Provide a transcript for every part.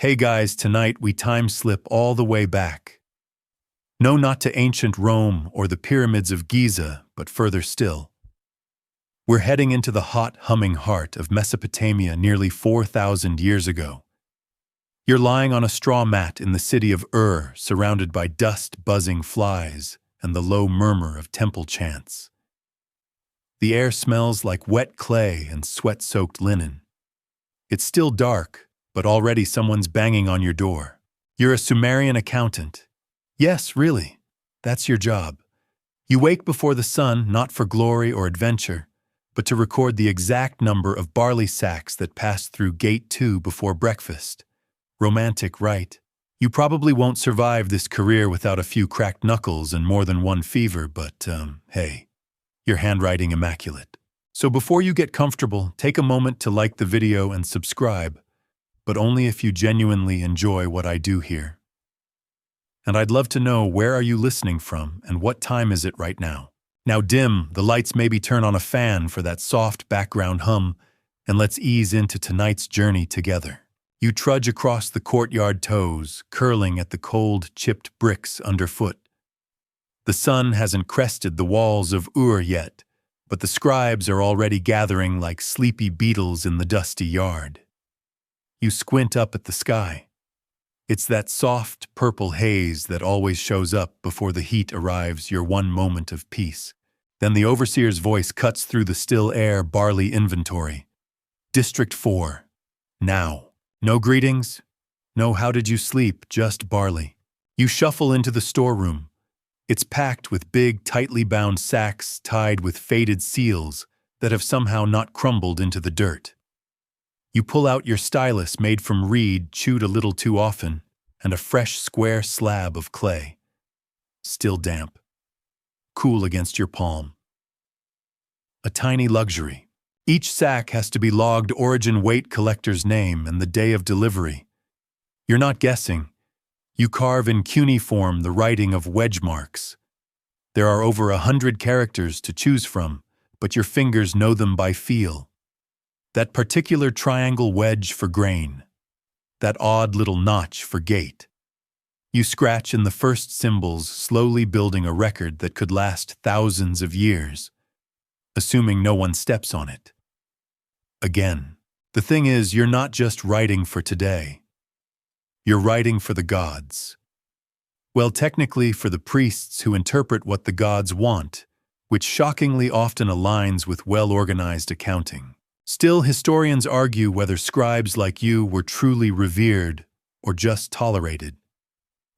Hey guys, tonight we time slip all the way back. No, not to ancient Rome or the pyramids of Giza, but further still. We're heading into the hot, humming heart of Mesopotamia nearly 4,000 years ago. You're lying on a straw mat in the city of Ur, surrounded by dust-buzzing flies and the low murmur of temple chants. The air smells like wet clay and sweat-soaked linen. It's still dark, but already someone's banging on your door. You're a Sumerian accountant. Yes, really. That's your job. You wake before the sun not for glory or adventure, but to record the exact number of barley sacks that passed through Gate 2 before breakfast. Romantic, right? You probably won't survive this career without a few cracked knuckles and more than one fever, but, hey, your handwriting immaculate. So before you get comfortable, take a moment to like the video and subscribe, but only if you genuinely enjoy what I do here. And I'd love to know, where are you listening from and what time is it right now? Now dim the lights, maybe turn on a fan for that soft background hum, and let's ease into tonight's journey together. You trudge across the courtyard, toes curling at the cold, chipped bricks underfoot. The sun hasn't crested the walls of Ur yet, but the scribes are already gathering like sleepy beetles in the dusty yard. You squint up at the sky. It's that soft, purple haze that always shows up before the heat arrives, your one moment of peace. Then the overseer's voice cuts through the still air. Barley inventory. District 4. Now. No greetings. No how did you sleep, just barley. You shuffle into the storeroom. It's packed with big, tightly bound sacks tied with faded seals that have somehow not crumbled into the dirt. You pull out your stylus made from reed chewed a little too often, and a fresh square slab of clay. Still damp. Cool against your palm. A tiny luxury. Each sack has to be logged origin, weight, collector's name, and the day of delivery. You're not guessing. You carve in cuneiform the writing of wedge marks. There are over 100 characters to choose from, but your fingers know them by feel. That particular triangle wedge for grain. That odd little notch for gate. You scratch in the first symbols, slowly building a record that could last thousands of years, assuming no one steps on it. Again, the thing is, you're not just writing for today. You're writing for the gods. Well, technically for the priests who interpret what the gods want, which shockingly often aligns with well-organized accounting. Still, historians argue whether scribes like you were truly revered or just tolerated.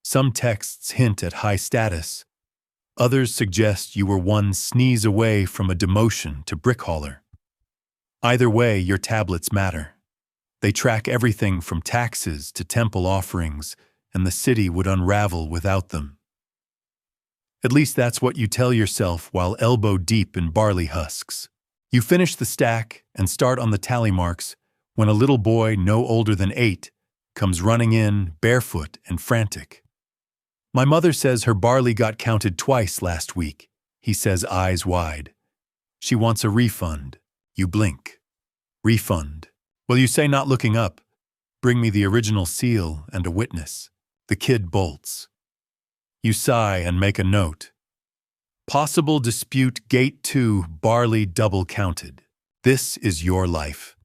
Some texts hint at high status. Others suggest you were one sneeze away from a demotion to brickhauler. Either way, your tablets matter. They track everything from taxes to temple offerings, and the city would unravel without them. At least that's what you tell yourself while elbow deep in barley husks. You finish the stack and start on the tally marks when a little boy no older than 8 comes running in, barefoot and frantic. My mother says her barley got counted twice last week, he says, eyes wide. She wants a refund. You blink. Refund. Well, you say, not looking up. Bring me the original seal and a witness. The kid bolts. You sigh and make a note. Possible dispute, Gate 2, barley double counted. This is your life.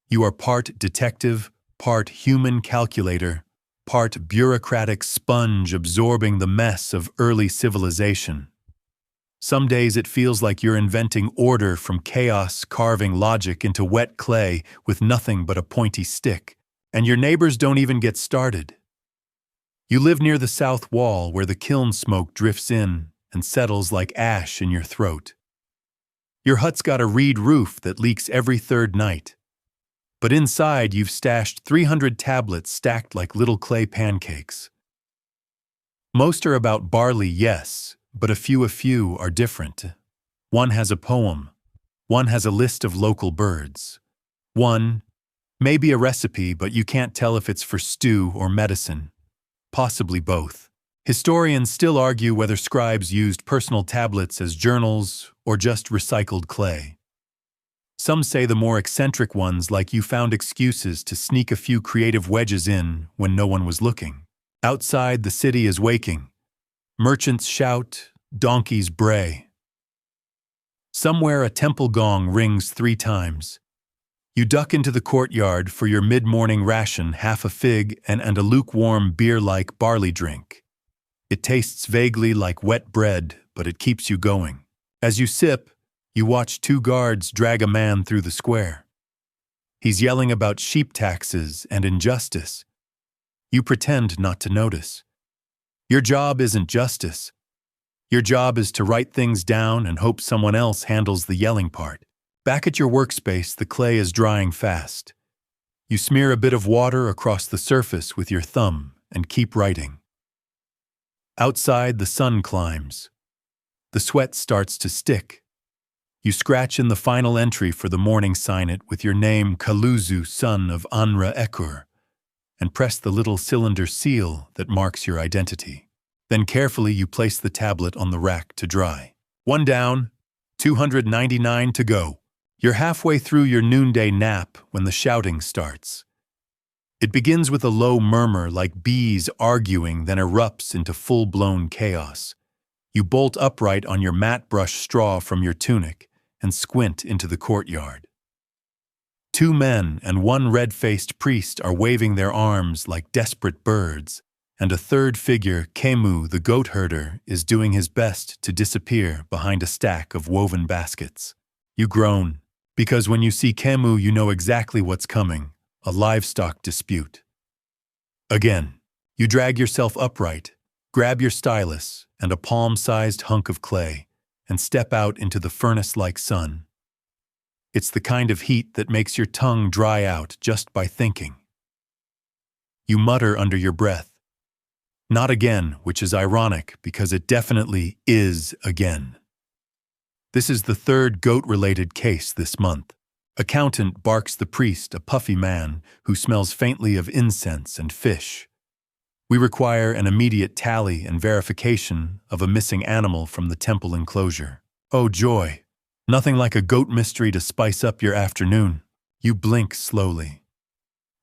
You are part detective, part human calculator, part bureaucratic sponge absorbing the mess of early civilization. Some days it feels like you're inventing order from chaos, carving logic into wet clay with nothing but a pointy stick, and your neighbors don't even get started. You live near the south wall where the kiln smoke drifts in and settles like ash in your throat. Your hut's got a reed roof that leaks every third night. But inside you've stashed 300 tablets stacked like little clay pancakes. Most are about barley, yes, but a few are different. One has a poem. One has a list of local birds. One, maybe a recipe, but you can't tell if it's for stew or medicine. Possibly both. Historians still argue whether scribes used personal tablets as journals or just recycled clay. Some say the more eccentric ones, like you found excuses to sneak a few creative wedges in when no one was looking. Outside, the city is waking. Merchants shout, donkeys bray. Somewhere a temple gong rings 3 times. You duck into the courtyard for your mid-morning ration, half a fig and a lukewarm beer-like barley drink. It tastes vaguely like wet bread, but it keeps you going. As you sip, you watch 2 guards drag a man through the square. He's yelling about sheep taxes and injustice. You pretend not to notice. Your job isn't justice. Your job is to write things down and hope someone else handles the yelling part. Back at your workspace, the clay is drying fast. You smear a bit of water across the surface with your thumb and keep writing. Outside, the sun climbs. The sweat starts to stick. You scratch in the final entry for the morning signet with your name, Kaluzu, son of Anra Ekur, and press the little cylinder seal that marks your identity. Then carefully you place the tablet on the rack to dry. 1 down, 299 to go. You're halfway through your noonday nap when the shouting starts. It begins with a low murmur like bees arguing, then erupts into full-blown chaos. You bolt upright on your matte brush straw from your tunic and squint into the courtyard. 2 men and 1 red-faced priest are waving their arms like desperate birds, and a 3rd figure, Kemu, the goat herder, is doing his best to disappear behind a stack of woven baskets. You groan, because when you see Kemu, you know exactly what's coming, a livestock dispute. Again, you drag yourself upright, grab your stylus and a palm-sized hunk of clay, and step out into the furnace-like sun. It's the kind of heat that makes your tongue dry out just by thinking. You mutter under your breath, "Not again," which is ironic because it definitely is again. This is the 3rd goat-related case this month. Accountant barks the priest, a puffy man who smells faintly of incense and fish. We require an immediate tally and verification of a missing animal from the temple enclosure. Oh joy! Nothing like a goat mystery to spice up your afternoon. You blink slowly.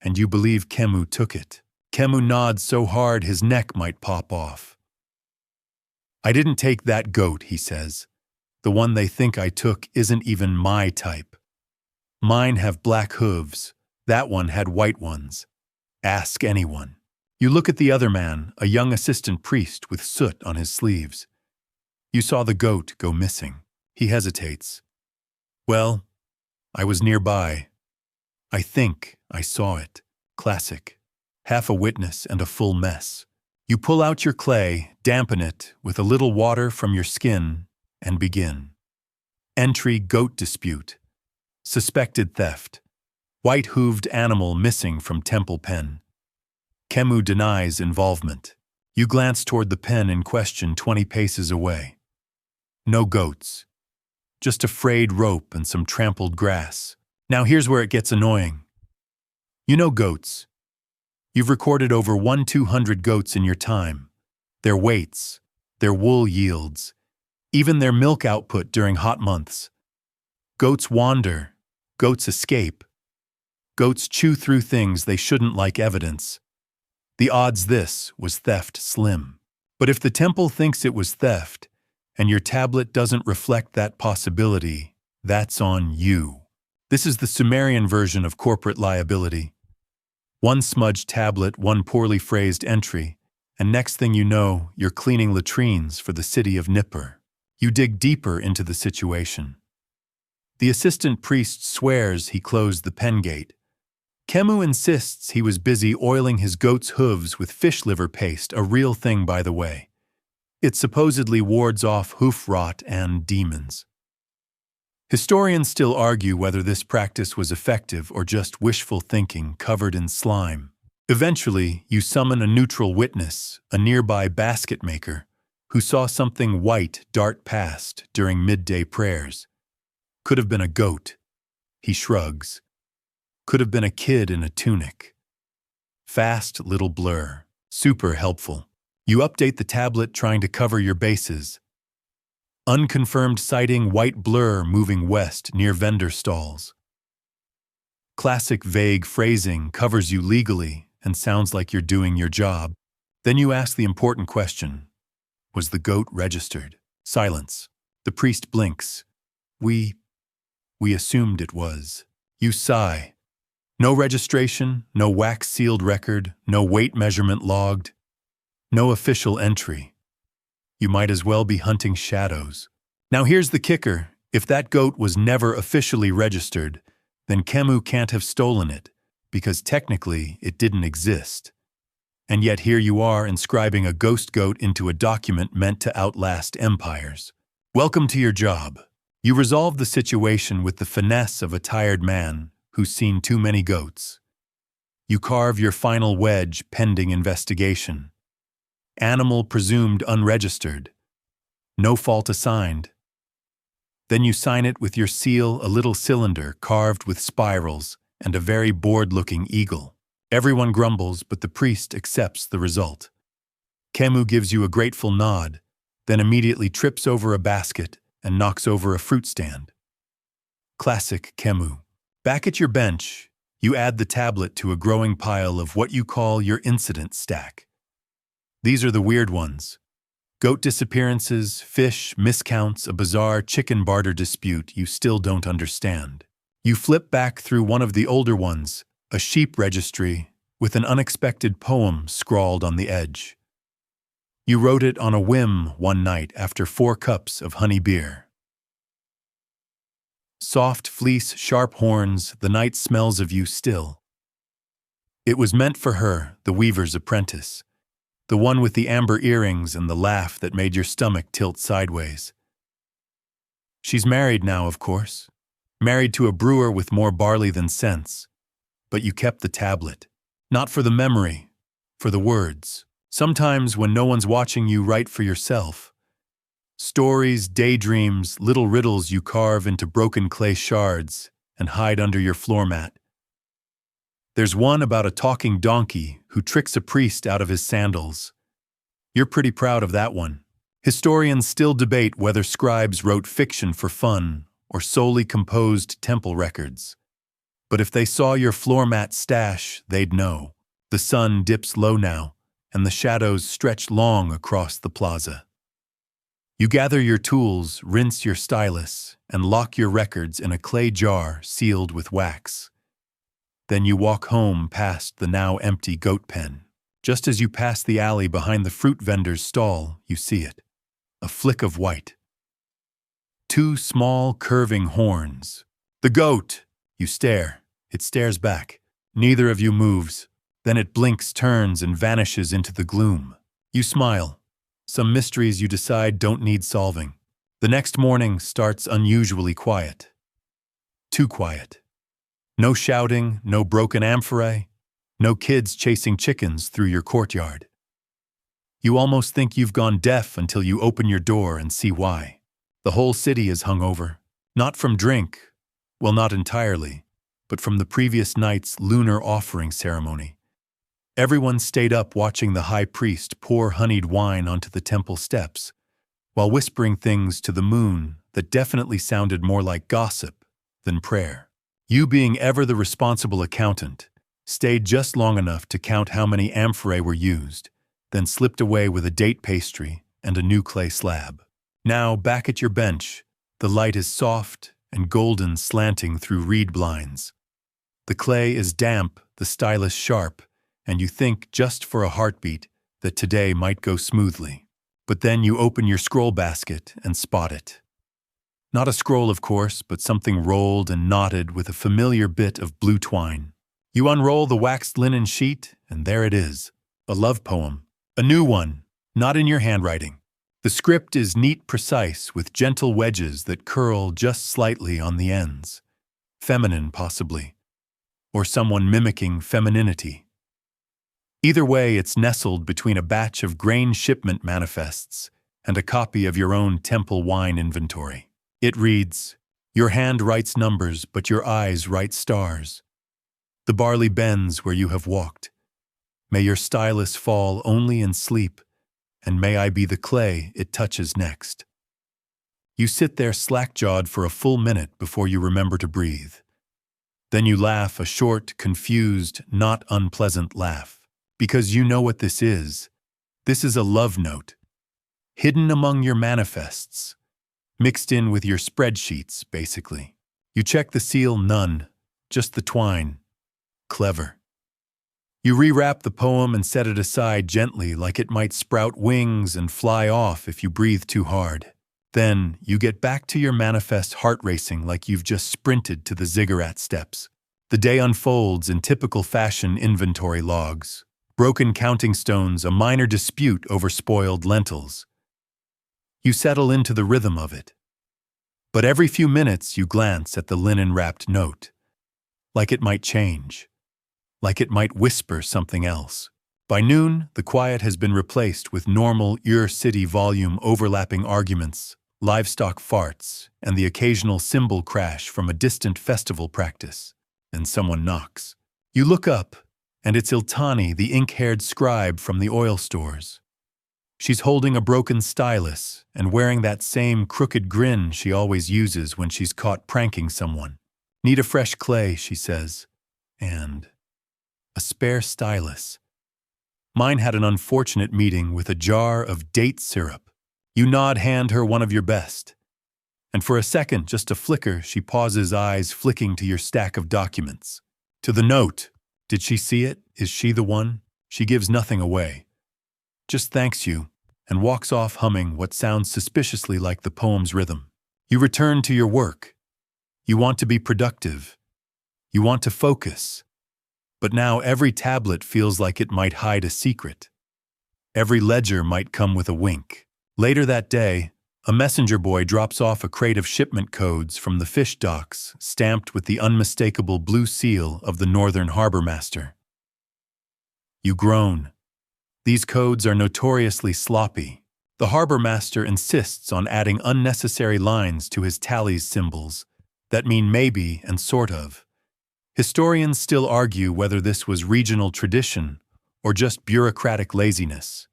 And you believe Kemu took it. Kemu nods so hard his neck might pop off. "I didn't take that goat," he says. "The one they think I took isn't even my type. Mine have black hooves. That one had white ones. Ask anyone." You look at the other man, a young assistant priest with soot on his sleeves. You saw the goat go missing. He hesitates. "Well, I was nearby. I think I saw it." Classic. Half a witness and a full mess. You pull out your clay, dampen it with a little water from your skin, and begin. Entry: goat dispute. Suspected theft. White-hooved animal missing from temple pen. Kemu denies involvement. You glance toward the pen in question 20 paces away. No goats. Just a frayed rope and some trampled grass. Now here's where it gets annoying. You know goats. You've recorded over 1,200 goats in your time. Their weights, their wool yields, even their milk output during hot months. Goats wander. Goats escape. Goats chew through things they shouldn't like evidence. The odds this was theft slim. But if the temple thinks it was theft, and your tablet doesn't reflect that possibility, that's on you. This is the Sumerian version of corporate liability. 1 smudged tablet, 1 poorly phrased entry, and next thing you know, you're cleaning latrines for the city of Nippur. You dig deeper into the situation. The assistant priest swears he closed the pen gate. Kemu insists he was busy oiling his goat's hooves with fish liver paste, a real thing by the way. It supposedly wards off hoof rot and demons. Historians still argue whether this practice was effective or just wishful thinking covered in slime. Eventually, you summon a neutral witness, a nearby basket maker, who saw something white dart past during midday prayers. Could have been a goat. He shrugs. Could have been a kid in a tunic. Fast little blur. Super helpful. You update the tablet trying to cover your bases. Unconfirmed sighting, white blur moving west near vendor stalls. Classic vague phrasing covers you legally and sounds like you're doing your job. Then you ask the important question. Was the goat registered? Silence. The priest blinks. We assumed it was. You sigh. No registration, no wax-sealed record, no weight measurement logged, no official entry. You might as well be hunting shadows. Now here's the kicker. If that goat was never officially registered, then Khemu can't have stolen it, because technically it didn't exist. And yet here you are inscribing a ghost goat into a document meant to outlast empires. Welcome to your job. You resolve the situation with the finesse of a tired man who's seen too many goats. You carve your final wedge pending investigation. Animal presumed unregistered. No fault assigned. Then you sign it with your seal, a little cylinder carved with spirals and a very bored-looking eagle. Everyone grumbles, but the priest accepts the result. Khemu gives you a grateful nod, then immediately trips over a basket and knocks over a fruit stand. Classic Khemu. Back at your bench, you add the tablet to a growing pile of what you call your incident stack. These are the weird ones. Goat disappearances, fish, miscounts, a bizarre chicken barter dispute you still don't understand. You flip back through one of the older ones, a sheep registry, with an unexpected poem scrawled on the edge. You wrote it on a whim one night after 4 cups of honey beer. Soft fleece, sharp horns, the night smells of you still. It was meant for her, the weaver's apprentice. The one with the amber earrings and the laugh that made your stomach tilt sideways. She's married now, of course. Married to a brewer with more barley than sense. But you kept the tablet. Not for the memory, for the words. Sometimes when no one's watching, you write for yourself. Stories, daydreams, little riddles you carve into broken clay shards and hide under your floor mat. There's one about a talking donkey who tricks a priest out of his sandals. You're pretty proud of that one. Historians still debate whether scribes wrote fiction for fun or solely composed temple records. But if they saw your floor mat stash, they'd know. The sun dips low now, and the shadows stretch long across the plaza. You gather your tools, rinse your stylus, and lock your records in a clay jar sealed with wax. Then you walk home past the now empty goat pen. Just as you pass the alley behind the fruit vendor's stall, you see it. A flick of white. 2 small, curving horns. The goat! You stare. It stares back. Neither of you moves. Then it blinks, turns, and vanishes into the gloom. You smile. Some mysteries you decide don't need solving. The next morning starts unusually quiet. Too quiet. No shouting, no broken amphorae, no kids chasing chickens through your courtyard. You almost think you've gone deaf until you open your door and see why. The whole city is hungover. Not from drink, well, not entirely, but from the previous night's lunar offering ceremony. Everyone stayed up watching the high priest pour honeyed wine onto the temple steps, while whispering things to the moon that definitely sounded more like gossip than prayer. You, being ever the responsible accountant, stayed just long enough to count how many amphorae were used, then slipped away with a date pastry and a new clay slab. Now, back at your bench, the light is soft and golden, slanting through reed blinds. The clay is damp, the stylus sharp, and you think, just for a heartbeat, that today might go smoothly. But then you open your scroll basket and spot it. Not a scroll, of course, but something rolled and knotted with a familiar bit of blue twine. You unroll the waxed linen sheet, and there it is. A love poem. A new one, not in your handwriting. The script is neat, precise, with gentle wedges that curl just slightly on the ends. Feminine, possibly. Or someone mimicking femininity. Either way, it's nestled between a batch of grain shipment manifests and a copy of your own temple wine inventory. It reads, "Your hand writes numbers, but your eyes write stars. The barley bends where you have walked. May your stylus fall only in sleep, and may I be the clay it touches next." You sit there slack-jawed for a full minute before you remember to breathe. Then you laugh, a short, confused, not unpleasant laugh. Because you know what this is. This is a love note. Hidden among your manifests. Mixed in with your spreadsheets, basically. You check the seal, none. Just the twine. Clever. You rewrap the poem and set it aside gently like it might sprout wings and fly off if you breathe too hard. Then, you get back to your manifest heart racing like you've just sprinted to the ziggurat steps. The day unfolds in typical fashion inventory logs. Broken counting stones, a minor dispute over spoiled lentils. You settle into the rhythm of it. But every few minutes you glance at the linen-wrapped note. Like it might change. Like it might whisper something else. By noon, the quiet has been replaced with normal Ur-City volume overlapping arguments, livestock farts, and the occasional cymbal crash from a distant festival practice. And someone knocks. You look up, and it's Iltani, the ink-haired scribe from the oil stores. She's holding a broken stylus and wearing that same crooked grin she always uses when she's caught pranking someone. Need a fresh clay, she says. And a spare stylus. Mine had an unfortunate meeting with a jar of date syrup. You nod, hand her one of your best. And for a second, just a flicker, she pauses, eyes flicking to your stack of documents. To the note. Did she see it? Is she the one? She gives nothing away. Just thanks you, and walks off humming what sounds suspiciously like the poem's rhythm. You return to your work. You want to be productive. You want to focus. But now every tablet feels like it might hide a secret. Every ledger might come with a wink. Later that day, a messenger boy drops off a crate of shipment codes from the fish docks, stamped with the unmistakable blue seal of the Northern Harbor Master. You groan. These codes are notoriously sloppy. The Harbor Master insists on adding unnecessary lines to his tallies symbols that mean maybe and sort of. Historians still argue whether this was regional tradition or just bureaucratic laziness.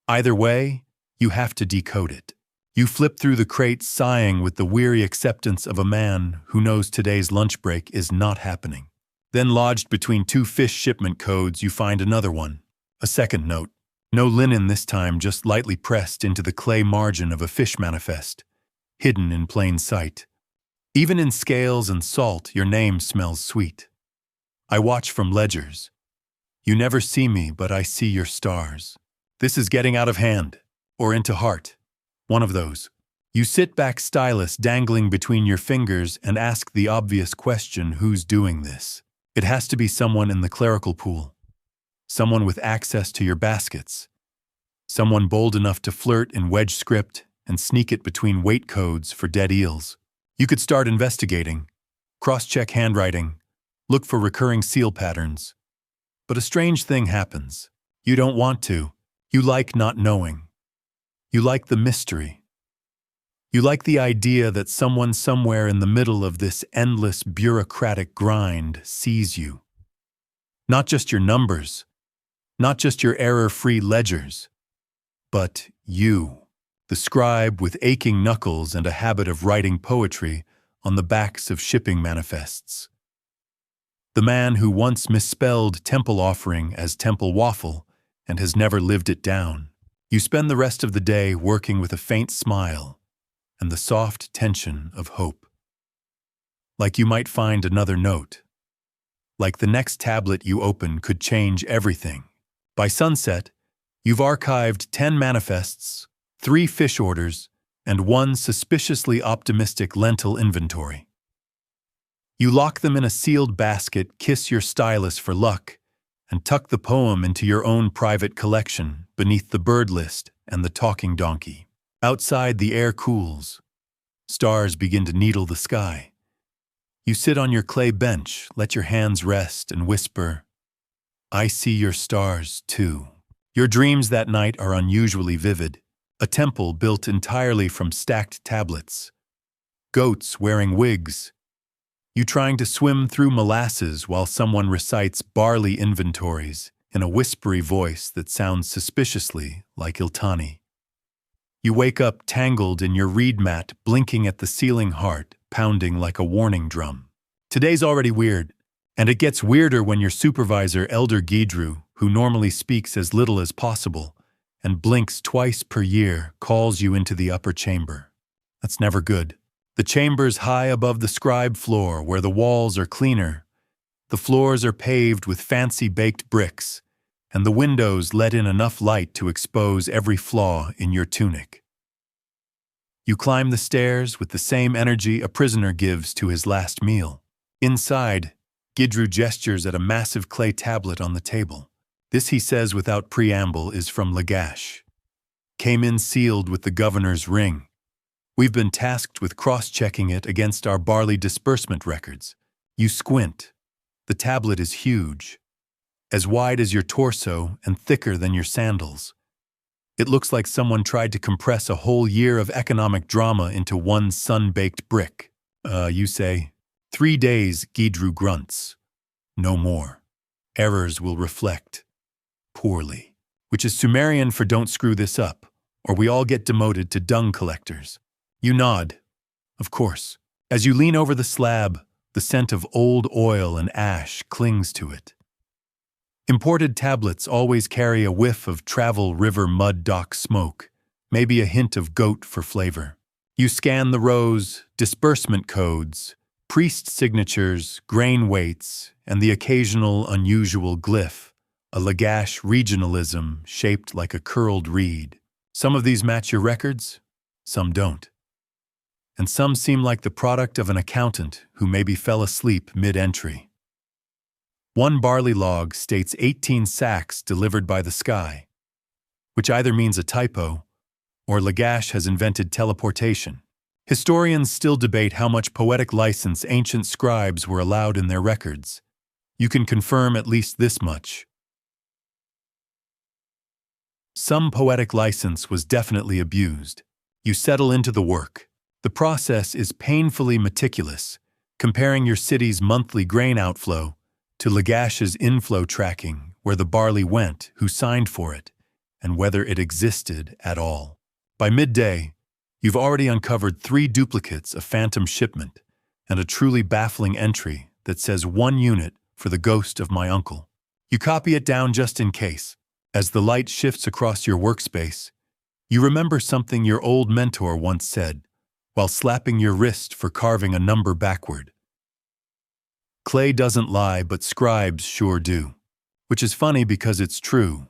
Either way, you have to decode it. You flip through the crate sighing with the weary acceptance of a man who knows today's lunch break is not happening. Then lodged between two fish shipment codes, you find another one. A second note. No linen this time, just lightly pressed into the clay margin of a fish manifest, hidden in plain sight. Even in scales and salt, your name smells sweet. I watch from ledgers. You never see me, but I see your stars. This is getting out of hand, or into heart. One of those. You sit back, stylus dangling between your fingers, and ask the obvious question, who's doing this? It has to be someone in the clerical pool. Someone with access to your baskets. Someone bold enough to flirt in wedge script and sneak it between weight codes for dead eels. You could start investigating, cross-check handwriting, look for recurring seal patterns. But a strange thing happens. You don't want to. You like not knowing. You like the mystery. You like the idea that someone somewhere in the middle of this endless bureaucratic grind sees you. Not just your numbers, not just your error-free ledgers, but you, the scribe with aching knuckles and a habit of writing poetry on the backs of shipping manifests. The man who once misspelled temple offering as temple waffle and has never lived it down. You spend the rest of the day working with a faint smile and the soft tension of hope. Like you might find another note. Like the next tablet you open could change everything. By sunset, you've archived 10 manifests, 3 fish orders, and 1 suspiciously optimistic lentil inventory. You lock them in a sealed basket, kiss your stylus for luck, and tuck the poem into your own private collection beneath the bird list and the talking donkey. Outside, the air cools. Stars begin to needle the sky. You sit on your clay bench, let your hands rest, and whisper, I see your stars, too. Your dreams that night are unusually vivid. A temple built entirely from stacked tablets. Goats wearing wigs. You trying to swim through molasses while someone recites barley inventories in a whispery voice that sounds suspiciously like Iltani. You wake up tangled in your reed mat, blinking at the ceiling, heart pounding like a warning drum. Today's already weird, and it gets weirder when your supervisor, Elder Gidru, who normally speaks as little as possible and blinks twice per year, calls you into the upper chamber. That's never good. The chamber's high above the scribe floor, where the walls are cleaner. The floors are paved with fancy baked bricks, and the windows let in enough light to expose every flaw in your tunic. You climb the stairs with the same energy a prisoner gives to his last meal. Inside, Gidru gestures at a massive clay tablet on the table. This, he says without preamble, is from Lagash. Came in sealed with the governor's ring. We've been tasked with cross-checking it against our barley disbursement records. You squint. The tablet is huge, as wide as your torso and thicker than your sandals. It looks like someone tried to compress a whole year of economic drama into one sun-baked brick. You say. 3 days, Gidru grunts. No more. Errors will reflect. Poorly. Which is Sumerian for don't screw this up, or we all get demoted to dung collectors. You nod. Of course. As you lean over the slab, the scent of old oil and ash clings to it. Imported tablets always carry a whiff of travel river mud dock smoke, maybe a hint of goat for flavor. You scan the rows, disbursement codes, priest signatures, grain weights, and the occasional unusual glyph, a Lagash regionalism shaped like a curled reed. Some of these match your records, some don't. And some seem like the product of an accountant who maybe fell asleep mid-entry. One barley log states 18 sacks delivered by the sky, which either means a typo or Lagash has invented teleportation. Historians still debate how much poetic license ancient scribes were allowed in their records. You can confirm at least this much. Some poetic license was definitely abused. You settle into the work. The process is painfully meticulous, comparing your city's monthly grain outflow to Lagash's inflow tracking, where the barley went, who signed for it, and whether it existed at all. By midday, you've already uncovered 3 duplicates, a phantom shipment, and a truly baffling entry that says 1 unit for the ghost of my uncle. You copy it down just in case. As the light shifts across your workspace, you remember something your old mentor once said, while slapping your wrist for carving a number backward. Clay doesn't lie, but scribes sure do. Which is funny because it's true.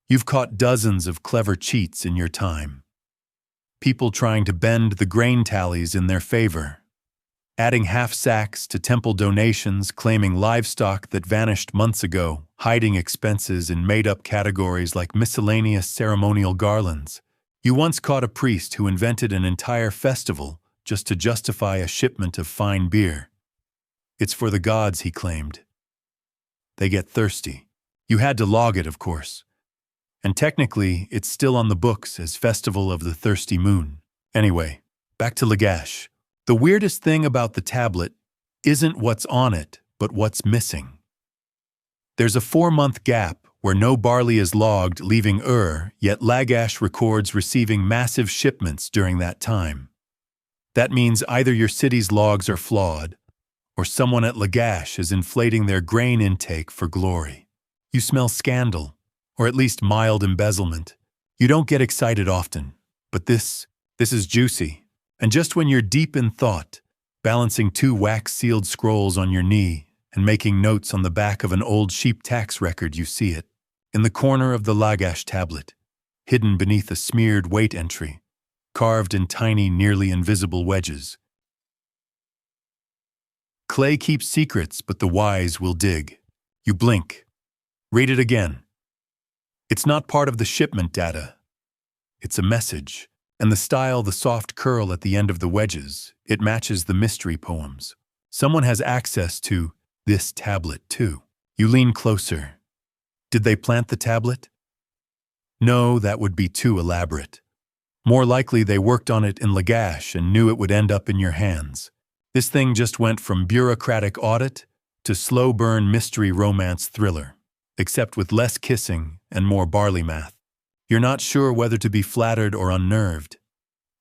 You've caught dozens of clever cheats in your time. People trying to bend the grain tallies in their favor. Adding half sacks to temple donations, claiming livestock that vanished months ago, hiding expenses in made-up categories like miscellaneous ceremonial garlands. You once caught a priest who invented an entire festival just to justify a shipment of fine beer. It's for the gods, he claimed. They get thirsty. You had to log it, of course. And technically, it's still on the books as Festival of the Thirsty Moon. Anyway, back to Lagash. The weirdest thing about the tablet isn't what's on it, but what's missing. There's a 4-month gap where no barley is logged leaving yet Lagash records receiving massive shipments during that time. That means either your city's logs are flawed, or someone at Lagash is inflating their grain intake for glory. You smell scandal, or at least mild embezzlement. You don't get excited often, but this is juicy. And just when you're deep in thought, balancing 2 wax-sealed scrolls on your knee and making notes on the back of an old sheep tax record, you see it. In the corner of the Lagash tablet, hidden beneath a smeared weight entry, carved in tiny, nearly invisible wedges. Clay keeps secrets, but the wise will dig. You blink. Read it again. It's not part of the shipment data. It's a message. And the style, the soft curl at the end of the wedges, it matches the mystery poems. Someone has access to this tablet, too. You lean closer. Did they plant the tablet? No, that would be too elaborate. More likely they worked on it in Lagash and knew it would end up in your hands. This thing just went from bureaucratic audit to slow-burn mystery romance thriller, except with less kissing and more barley math. You're not sure whether to be flattered or unnerved.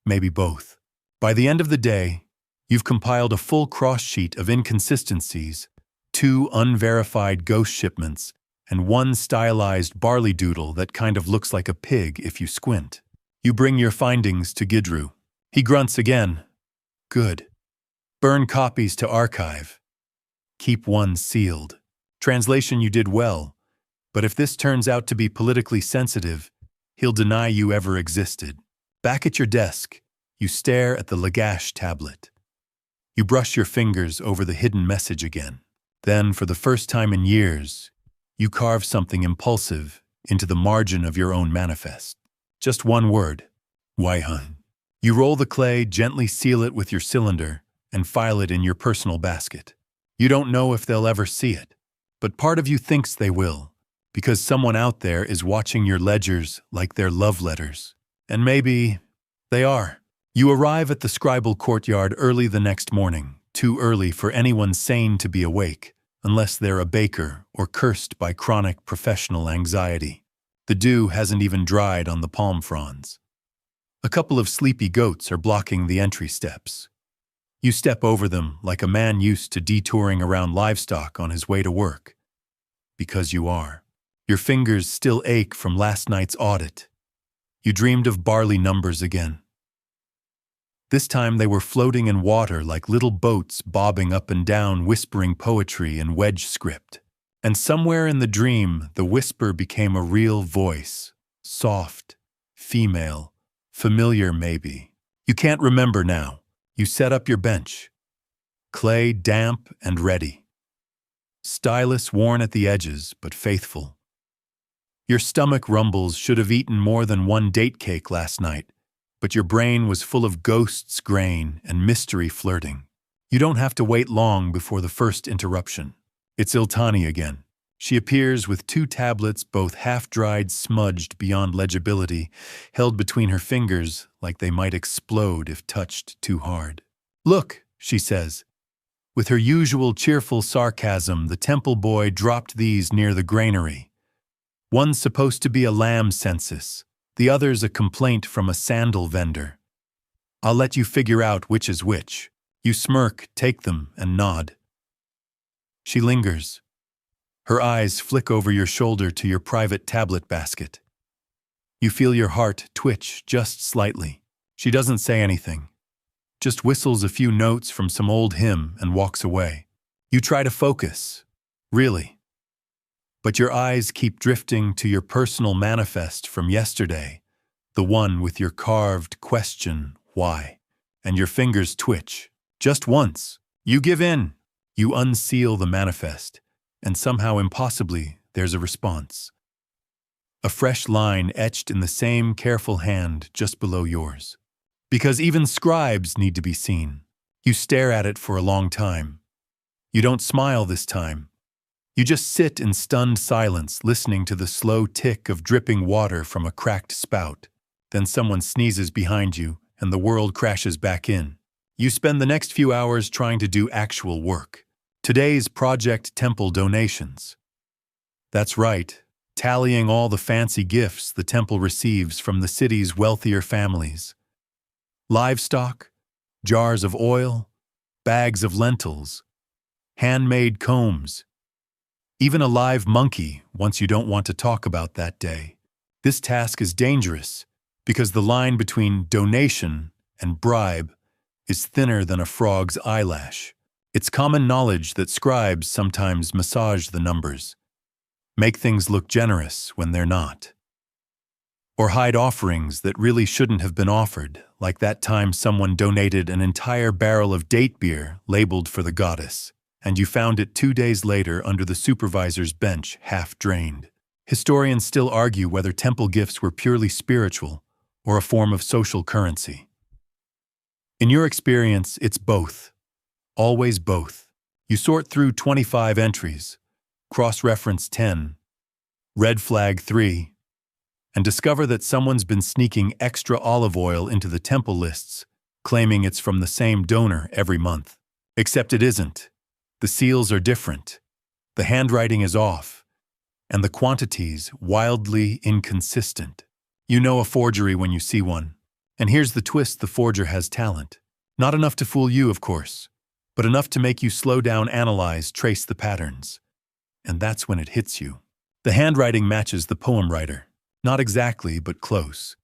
Maybe both. By the end of the day, you've compiled a full cross-sheet of inconsistencies, 2 unverified ghost shipments, and 1 stylized barley doodle that kind of looks like a pig if you squint. You bring your findings to Gidru. He grunts again. Good. Burn copies to archive. Keep one sealed. Translation: you did well, but if this turns out to be politically sensitive, he'll deny you ever existed. Back at your desk, you stare at the Lagash tablet. You brush your fingers over the hidden message again. Then, for the first time in years, you carve something impulsive into the margin of your own manifest. Just one word. Waihan. You roll the clay, gently seal it with your cylinder, and file it in your personal basket. You don't know if they'll ever see it, but part of you thinks they will, because someone out there is watching your ledgers like they're love letters. And maybe they are. You arrive at the scribal courtyard early the next morning, too early for anyone sane to be awake, unless they're a baker or cursed by chronic professional anxiety. The dew hasn't even dried on the palm fronds. A couple of sleepy goats are blocking the entry steps. You step over them like a man used to detouring around livestock on his way to work. Because you are. Your fingers still ache from last night's audit. You dreamed of barley numbers again. This time they were floating in water like little boats bobbing up and down, whispering poetry in wedge script. And somewhere in the dream, the whisper became a real voice. Soft, female, familiar maybe. You can't remember now. You set up your bench. Clay damp and ready. Stylus worn at the edges, but faithful. Your stomach rumbles should have eaten more than 1 date cake last night, but your brain was full of ghosts, grain, and mystery flirting. You don't have to wait long before the first interruption. It's Iltani again. She appears with 2 tablets, both half-dried, smudged beyond legibility, held between her fingers like they might explode if touched too hard. Look, she says. With her usual cheerful sarcasm, the temple boy dropped these near the granary. One's supposed to be a lamb census, the other's a complaint from a sandal vendor. I'll let you figure out which is which. You smirk, take them, and nod. She lingers. Her eyes flick over your shoulder to your private tablet basket. You feel your heart twitch just slightly. She doesn't say anything, just whistles a few notes from some old hymn and walks away. You try to focus, really. But your eyes keep drifting to your personal manifest from yesterday, the one with your carved question, why? And your fingers twitch. Just once. You give in. You unseal the manifest. And somehow impossibly, there's a response. A fresh line etched in the same careful hand just below yours. Because even scribes need to be seen. You stare at it for a long time. You don't smile this time. You just sit in stunned silence, listening to the slow tick of dripping water from a cracked spout. Then someone sneezes behind you, and the world crashes back in. You spend the next few hours trying to do actual work. Today's Project Temple donations. That's right, tallying all the fancy gifts the temple receives from the city's wealthier families. Livestock, jars of oil, bags of lentils, handmade combs, even a live monkey once you don't want to talk about that day. This task is dangerous because the line between donation and bribe is thinner than a frog's eyelash. It's common knowledge that scribes sometimes massage the numbers, make things look generous when they're not, or hide offerings that really shouldn't have been offered, like that time someone donated an entire barrel of date beer labeled for the goddess, and you found it 2 days later under the supervisor's bench, half drained. Historians still argue whether temple gifts were purely spiritual or a form of social currency. In your experience, it's both. Always both. You sort through 25 entries, cross-reference 10, red flag 3, and discover that someone's been sneaking extra olive oil into the temple lists, claiming it's from the same donor every month. Except it isn't. The seals are different, the handwriting is off, and the quantities wildly inconsistent. You know a forgery when you see one. And here's the twist: the forger has talent. Not enough to fool you, of course, but enough to make you slow down, analyze, trace the patterns. And that's when it hits you. The handwriting matches the poem writer. Not exactly, but close.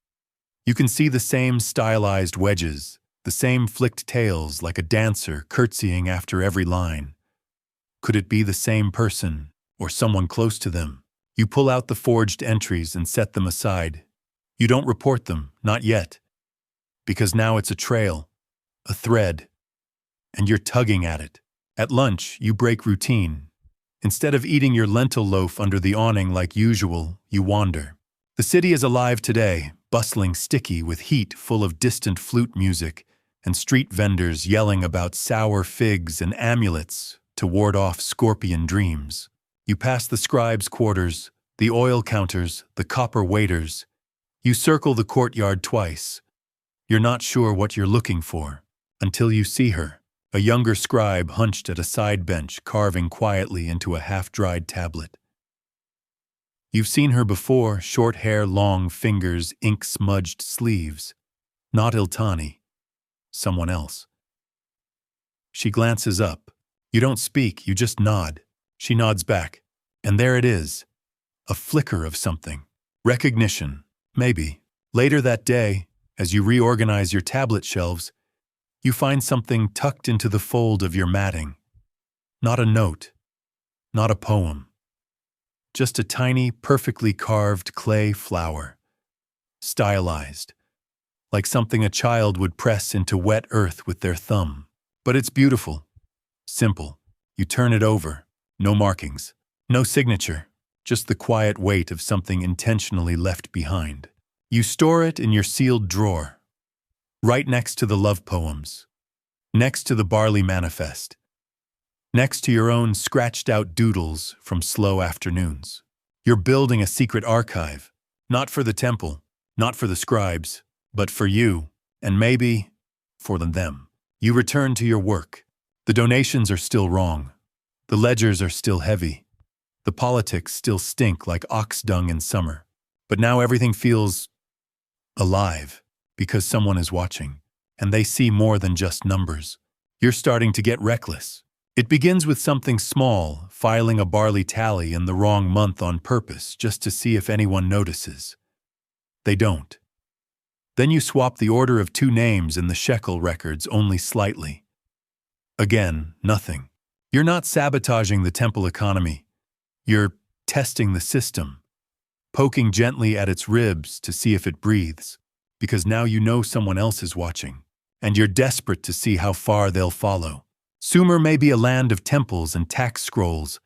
You can see the same stylized wedges, the same flicked tails like a dancer curtsying after every line. Could it be the same person, or someone close to them? You pull out the forged entries and set them aside. You don't report them, not yet, because now it's a trail, a thread, and you're tugging at it. At lunch, you break routine. Instead of eating your lentil loaf under the awning like usual, you wander. The city is alive today, bustling, sticky, with heat full of distant flute music and street vendors yelling about sour figs and amulets to ward off scorpion dreams. You pass the scribes' quarters, the oil counters, the copper waiters. You circle the courtyard twice. You're not sure what you're looking for until you see her, a younger scribe hunched at a side bench carving quietly into a half-dried tablet. You've seen her before: short hair, long fingers, ink-smudged sleeves. Not Iltani. Someone else. She glances up. You don't speak, you just nod. She nods back. And there it is. A flicker of something. Recognition, maybe. Later that day, as you reorganize your tablet shelves, you find something tucked into the fold of your matting. Not a note. Not a poem. Just a tiny, perfectly carved clay flower. Stylized. Like something a child would press into wet earth with their thumb. But it's beautiful. Simple. You turn it over. No markings. No signature. Just the quiet weight of something intentionally left behind. You store it in your sealed drawer. Right next to the love poems. Next to the barley manifest. Next to your own scratched-out doodles from slow afternoons. You're building a secret archive. Not for the temple. Not for the scribes. But for you. And maybe for them. You return to your work. The donations are still wrong. The ledgers are still heavy. The politics still stink like ox dung in summer. But now everything feels alive because someone is watching, and they see more than just numbers. You're starting to get reckless. It begins with something small, filing a barley tally in the wrong month on purpose just to see if anyone notices. They don't. Then you swap the order of 2 names in the shekel records only slightly. Again, nothing. You're not sabotaging the temple economy. You're testing the system, poking gently at its ribs to see if it breathes, because now you know someone else is watching, and you're desperate to see how far they'll follow. Sumer may be a land of temples and tax scrolls,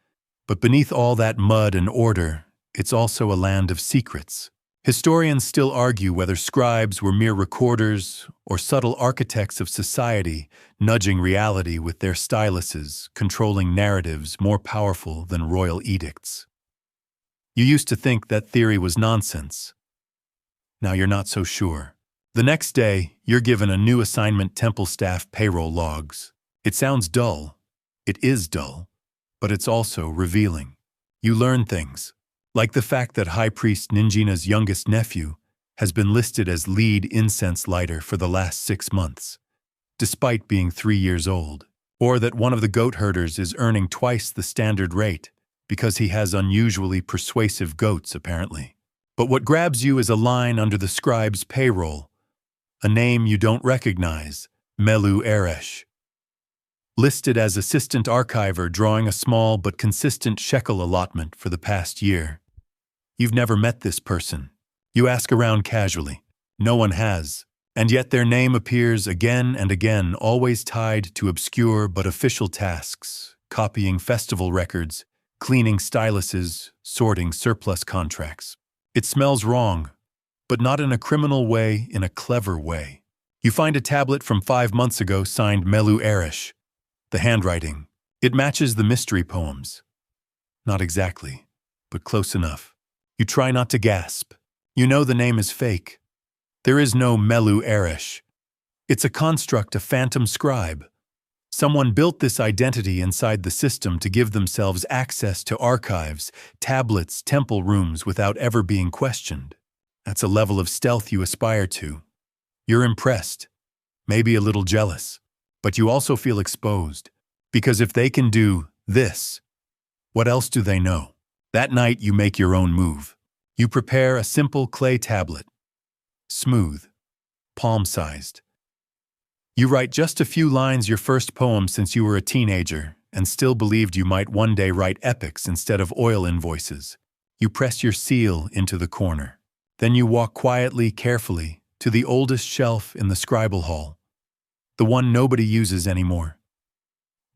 but beneath all that mud and order, it's also a land of secrets. Historians still argue whether scribes were mere recorders or subtle architects of society, nudging reality with their styluses, controlling narratives more powerful than royal edicts. You used to think that theory was nonsense. Now you're not so sure. The next day, you're given a new assignment: temple staff payroll logs. It sounds dull. It is dull. But it's also revealing. You learn things. Like the fact that High Priest Ninjina's youngest nephew has been listed as lead incense lighter for the last 6 months, despite being 3 years old. Or that one of the goat herders is earning twice the standard rate because he has unusually persuasive goats, apparently. But what grabs you is a line under the scribe's payroll, a name you don't recognize: Melu Eresh. Listed as assistant archiver, drawing a small but consistent shekel allotment for the past year. You've never met this person. You ask around casually. No one has. And yet their name appears again and again, always tied to obscure but official tasks: copying festival records, cleaning styluses, sorting surplus contracts. It smells wrong, but not in a criminal way, in a clever way. You find a tablet from 5 months ago signed Melu Eresh. The handwriting. It matches the mystery poems. Not exactly, but close enough. You try not to gasp. You know the name is fake. There is no Melu Eresh. It's a construct, a phantom scribe. Someone built this identity inside the system to give themselves access to archives, tablets, temple rooms without ever being questioned. That's a level of stealth you aspire to. You're impressed, maybe a little jealous, but you also feel exposed. Because if they can do this, what else do they know? That night you make your own move. You prepare a simple clay tablet. Smooth, palm-sized. You write just a few lines, your first poem since you were a teenager, and still believed you might one day write epics instead of oil invoices. You press your seal into the corner. Then you walk quietly, carefully, to the oldest shelf in the scribal hall. The one nobody uses anymore.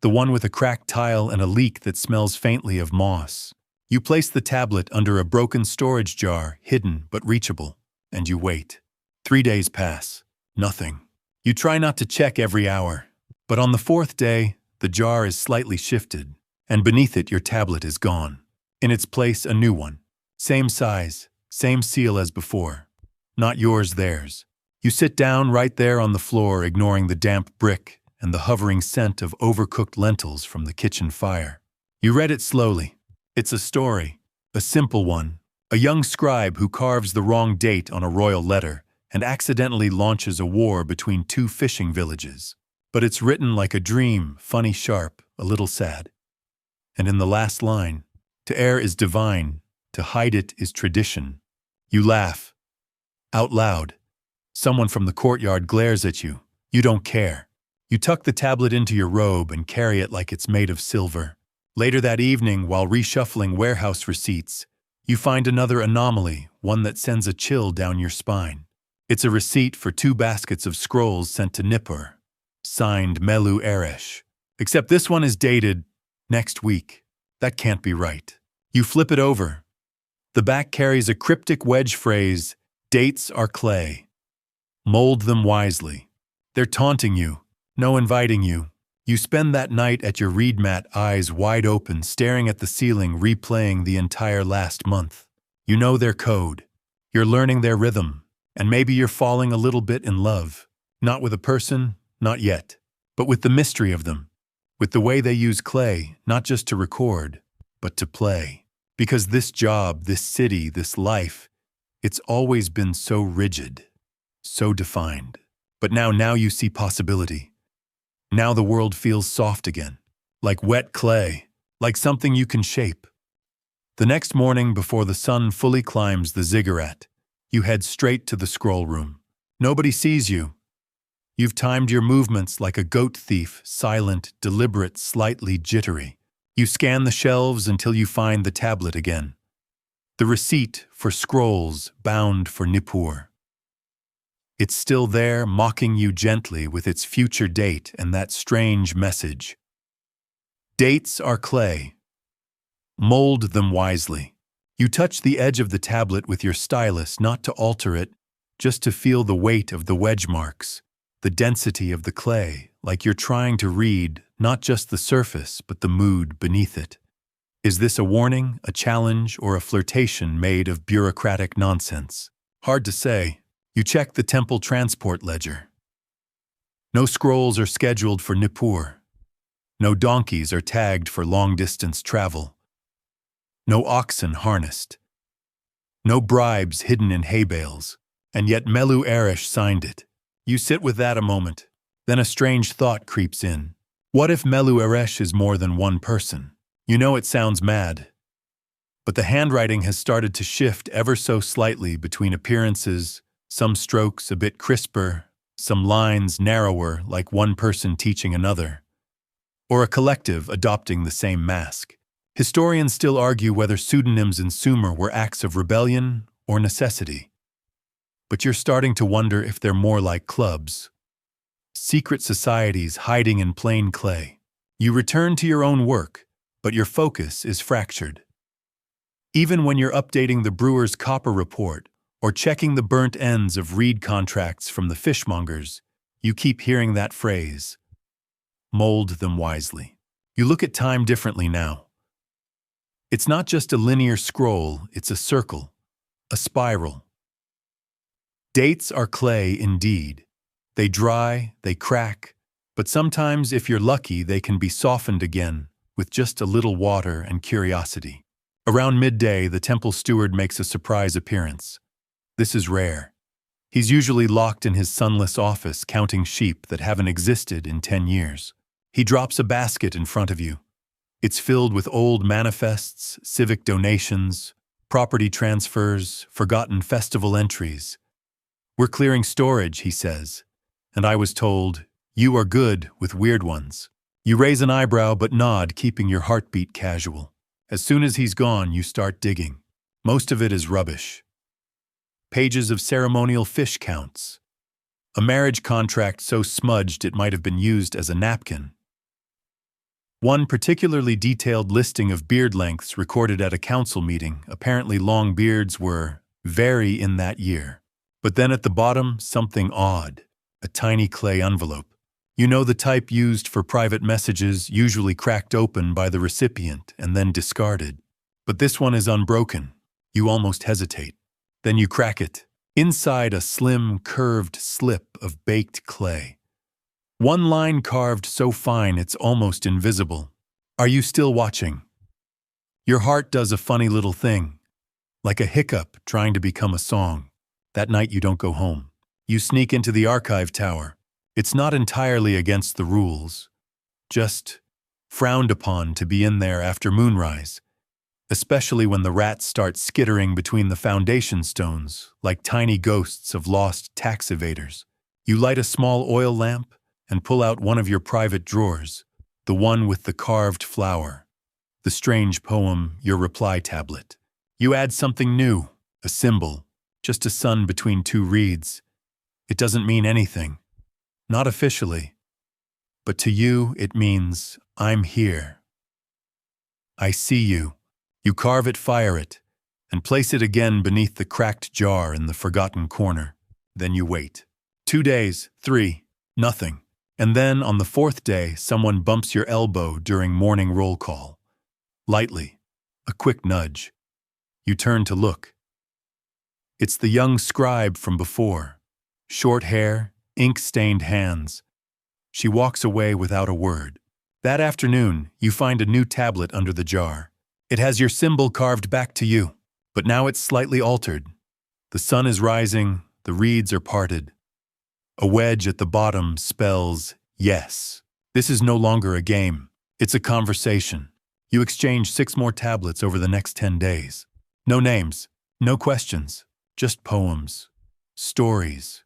The one with a cracked tile and a leak that smells faintly of moss. You place the tablet under a broken storage jar, hidden but reachable, and you wait. 3 days pass. Nothing. You try not to check every hour, but on the 4th day, the jar is slightly shifted, and beneath it your tablet is gone. In its place, a new one. Same size, same seal as before. Not yours, theirs. You sit down right there on the floor, ignoring the damp brick and the hovering scent of overcooked lentils from the kitchen fire. You read it slowly. It's a story, a simple one. A young scribe who carves the wrong date on a royal letter and accidentally launches a war between 2 fishing villages. But it's written like a dream, funny, sharp, a little sad. And in the last line, to err is divine, to hide it is tradition. You laugh. Out loud. Someone from the courtyard glares at you. You don't care. You tuck the tablet into your robe and carry it like it's made of silver. Later that evening, while reshuffling warehouse receipts, you find another anomaly, one that sends a chill down your spine. It's a receipt for 2 baskets of scrolls sent to Nippur, signed Melu Eresh. Except this one is dated next week. That can't be right. You flip it over. The back carries a cryptic wedge phrase, "Dates are clay. Mold them wisely." They're taunting you, no inviting you. You spend that night at your reed mat, eyes wide open, staring at the ceiling, replaying the entire last month. You know their code. You're learning their rhythm. And maybe you're falling a little bit in love. Not with a person, not yet. But with the mystery of them. With the way they use clay, not just to record, but to play. Because this job, this city, this life, it's always been so rigid, so defined. But now you see possibility. Now the world feels soft again, like wet clay, like something you can shape. The next morning, before the sun fully climbs the ziggurat, you head straight to the scroll room. Nobody sees you. You've timed your movements like a goat thief, silent, deliberate, slightly jittery. You scan the shelves until you find the tablet again. The receipt for scrolls bound for Nippur. It's still there, mocking you gently with its future date and that strange message. Dates are clay. Mold them wisely. You touch the edge of the tablet with your stylus, not to alter it, just to feel the weight of the wedge marks, the density of the clay, like you're trying to read not just the surface, but the mood beneath it. Is this a warning, a challenge, or a flirtation made of bureaucratic nonsense? Hard to say. You check the temple transport ledger. No scrolls are scheduled for Nippur. No donkeys are tagged for long-distance travel. No oxen harnessed. No bribes hidden in hay bales. And yet Melu Eresh signed it. You sit with that a moment. Then a strange thought creeps in. What if Melu Eresh is more than one person? You know it sounds mad. But the handwriting has started to shift ever so slightly between appearances, some strokes a bit crisper, some lines narrower like one person teaching another, or a collective adopting the same mask. Historians still argue whether pseudonyms in Sumer were acts of rebellion or necessity. But you're starting to wonder if they're more like clubs, secret societies hiding in plain clay. You return to your own work, but your focus is fractured. Even when you're updating the brewer's copper report or checking the burnt ends of reed contracts from the fishmongers, you keep hearing that phrase, mold them wisely. You look at time differently now. It's not just a linear scroll, it's a circle, a spiral. Dates are clay indeed. They dry, they crack, but sometimes, if you're lucky, they can be softened again with just a little water and curiosity. Around midday, the temple steward makes a surprise appearance. This is rare. He's usually locked in his sunless office counting sheep that haven't existed in 10 years. He drops a basket in front of you. It's filled with old manifests, civic donations, property transfers, forgotten festival entries. "We're clearing storage," he says. And I was told, "You are good with weird ones." You raise an eyebrow but nod, keeping your heartbeat casual. As soon as he's gone, you start digging. Most of it is rubbish. Pages of ceremonial fish counts. A marriage contract so smudged it might have been used as a napkin. One particularly detailed listing of beard lengths recorded at a council meeting. Apparently long beards were vary in that year. But then at the bottom, something odd. A tiny clay envelope. You know, the type used for private messages, usually cracked open by the recipient and then discarded. But this one is unbroken. You almost hesitate. Then you crack it. Inside, a slim, curved slip of baked clay. One line carved so fine it's almost invisible. "Are you still watching?" Your heart does a funny little thing, like a hiccup trying to become a song. That night you don't go home. You sneak into the archive tower. It's not entirely against the rules, just frowned upon to be in there after moonrise, especially when the rats start skittering between the foundation stones like tiny ghosts of lost tax evaders. You light a small oil lamp and pull out one of your private drawers, the one with the carved flower, the strange poem, your reply tablet. You add something new, a symbol, just a sun between two reeds. It doesn't mean anything. Not officially, but to you it means, "I'm here. I see you." You carve it, fire it, and place it again beneath the cracked jar in the forgotten corner. Then you wait. 2 days, 3, nothing. And then on the 4th day, someone bumps your elbow during morning roll call. Lightly, a quick nudge. You turn to look. It's the young scribe from before. Short hair, ink-stained hands. She walks away without a word. That afternoon, you find a new tablet under the jar. It has your symbol carved back to you, but now it's slightly altered. The sun is rising, the reeds are parted. A wedge at the bottom spells yes. This is no longer a game. It's a conversation. You exchange 6 more tablets over the next 10 days. No names, no questions, just poems, stories,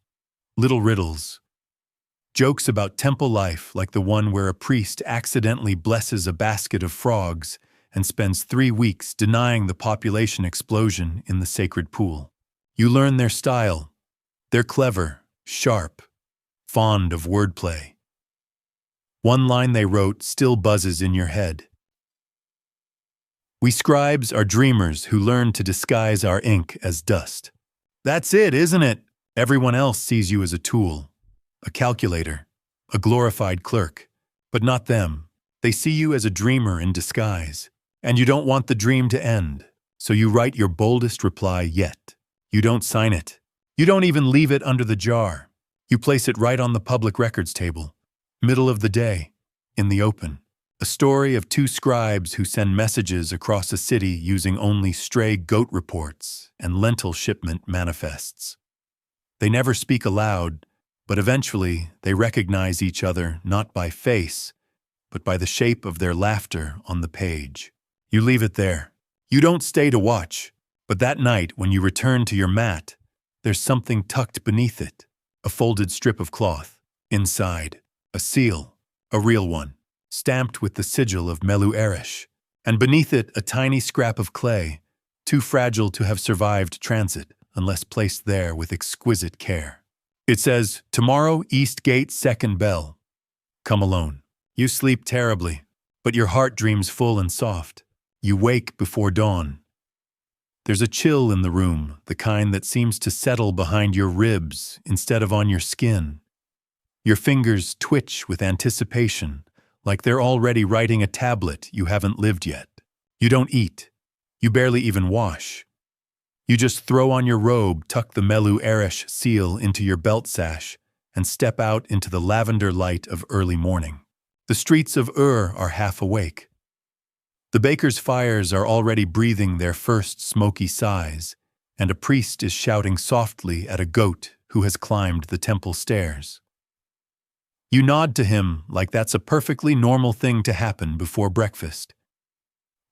little riddles, jokes about temple life like the one where a priest accidentally blesses a basket of frogs and spends 3 weeks denying the population explosion in the sacred pool. You learn their style. They're clever, sharp, fond of wordplay. One line they wrote still buzzes in your head. "We scribes are dreamers who learn to disguise our ink as dust." That's it, isn't it? Everyone else sees you as a tool, a calculator, a glorified clerk. But not them. They see you as a dreamer in disguise. And you don't want the dream to end, so you write your boldest reply yet. You don't sign it. You don't even leave it under the jar. You place it right on the public records table. Middle of the day, in the open. A story of 2 scribes who send messages across a city using only stray goat reports and lentil shipment manifests. They never speak aloud, but eventually they recognize each other not by face, but by the shape of their laughter on the page. You leave it there. You don't stay to watch, but that night when you return to your mat, there's something tucked beneath it. A folded strip of cloth. Inside, a seal, a real one, stamped with the sigil of Melu Eresh, and beneath it a tiny scrap of clay, too fragile to have survived transit unless placed there with exquisite care. It says, "Tomorrow, East Gate, 2nd bell. Come alone." You sleep terribly, but your heart dreams full and soft. You wake before dawn. There's a chill in the room, the kind that seems to settle behind your ribs instead of on your skin. Your fingers twitch with anticipation, like they're already writing a tablet you haven't lived yet. You don't eat. You barely even wash. You just throw on your robe, tuck the Melu Eresh seal into your belt sash, and step out into the lavender light of early morning. The streets of Ur are half awake. The baker's fires are already breathing their first smoky sighs, and a priest is shouting softly at a goat who has climbed the temple stairs. You nod to him like that's a perfectly normal thing to happen before breakfast.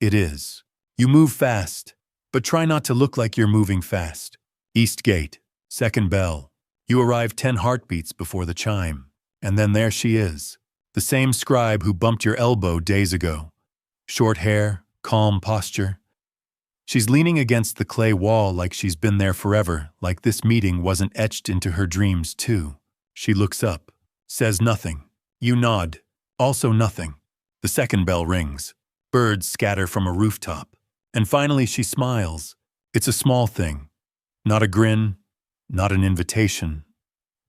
It is. You move fast, but try not to look like you're moving fast. East Gate, second bell. You arrive 10 heartbeats before the chime, and then there she is, the same scribe who bumped your elbow days ago. Short hair, calm posture. She's leaning against the clay wall like she's been there forever, like this meeting wasn't etched into her dreams too. She looks up, says nothing. You nod, also nothing. The second bell rings. Birds scatter from a rooftop. And finally she smiles. It's a small thing. Not a grin, not an invitation,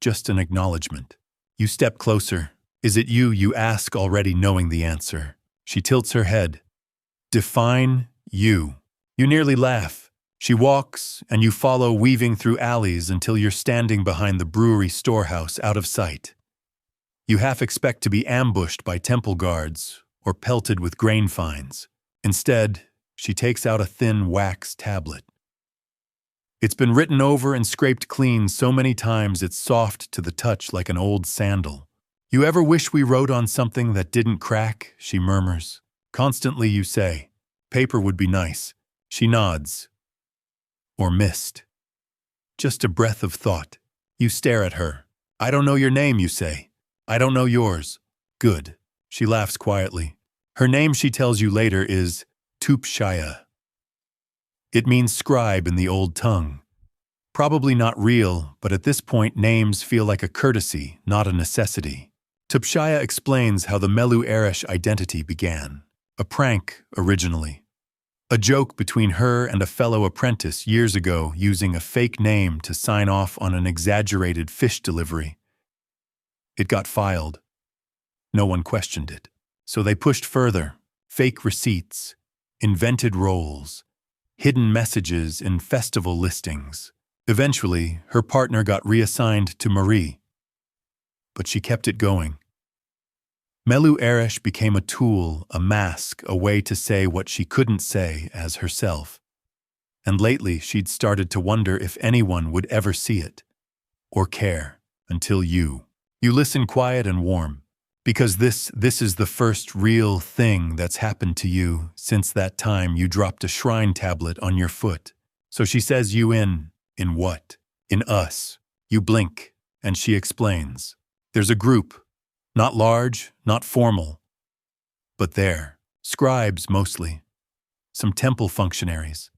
just an acknowledgement. You step closer. Is it you? You ask, already knowing the answer. She tilts her head. Define you. You nearly laugh. She walks, and you follow, weaving through alleys until you're standing behind the brewery storehouse out of sight. You half expect to be ambushed by temple guards or pelted with grain fines. Instead, she takes out a thin wax tablet. It's been written over and scraped clean so many times it's soft to the touch like an old sandal. You ever wish we wrote on something that didn't crack? She murmurs. Constantly you say, paper would be nice. She nods. Or mist. Just a breath of thought. You stare at her. I don't know your name, you say. I don't know yours. Good. She laughs quietly. Her name, she tells you later, is Tupshaya. It means scribe in the old tongue. Probably not real, but at this point names feel like a courtesy, not a necessity. Tupshaya explains how the Melu Eresh identity began. A prank, originally. A joke between her and a fellow apprentice years ago using a fake name to sign off on an exaggerated fish delivery. It got filed. No one questioned it. So they pushed further. Fake receipts, invented roles, hidden messages in festival listings. Eventually, her partner got reassigned to Marie. But she kept it going. Melu Eresh became a tool, a mask, a way to say what she couldn't say as herself. And lately, she'd started to wonder if anyone would ever see it. Or care, until you. You listen quiet and warm. Because this is the first real thing that's happened to you since that time you dropped a shrine tablet on your foot. So she says you in what? In us. You blink, and she explains. There's a group. Not large, not formal. But there. Scribes, mostly. Some temple functionaries.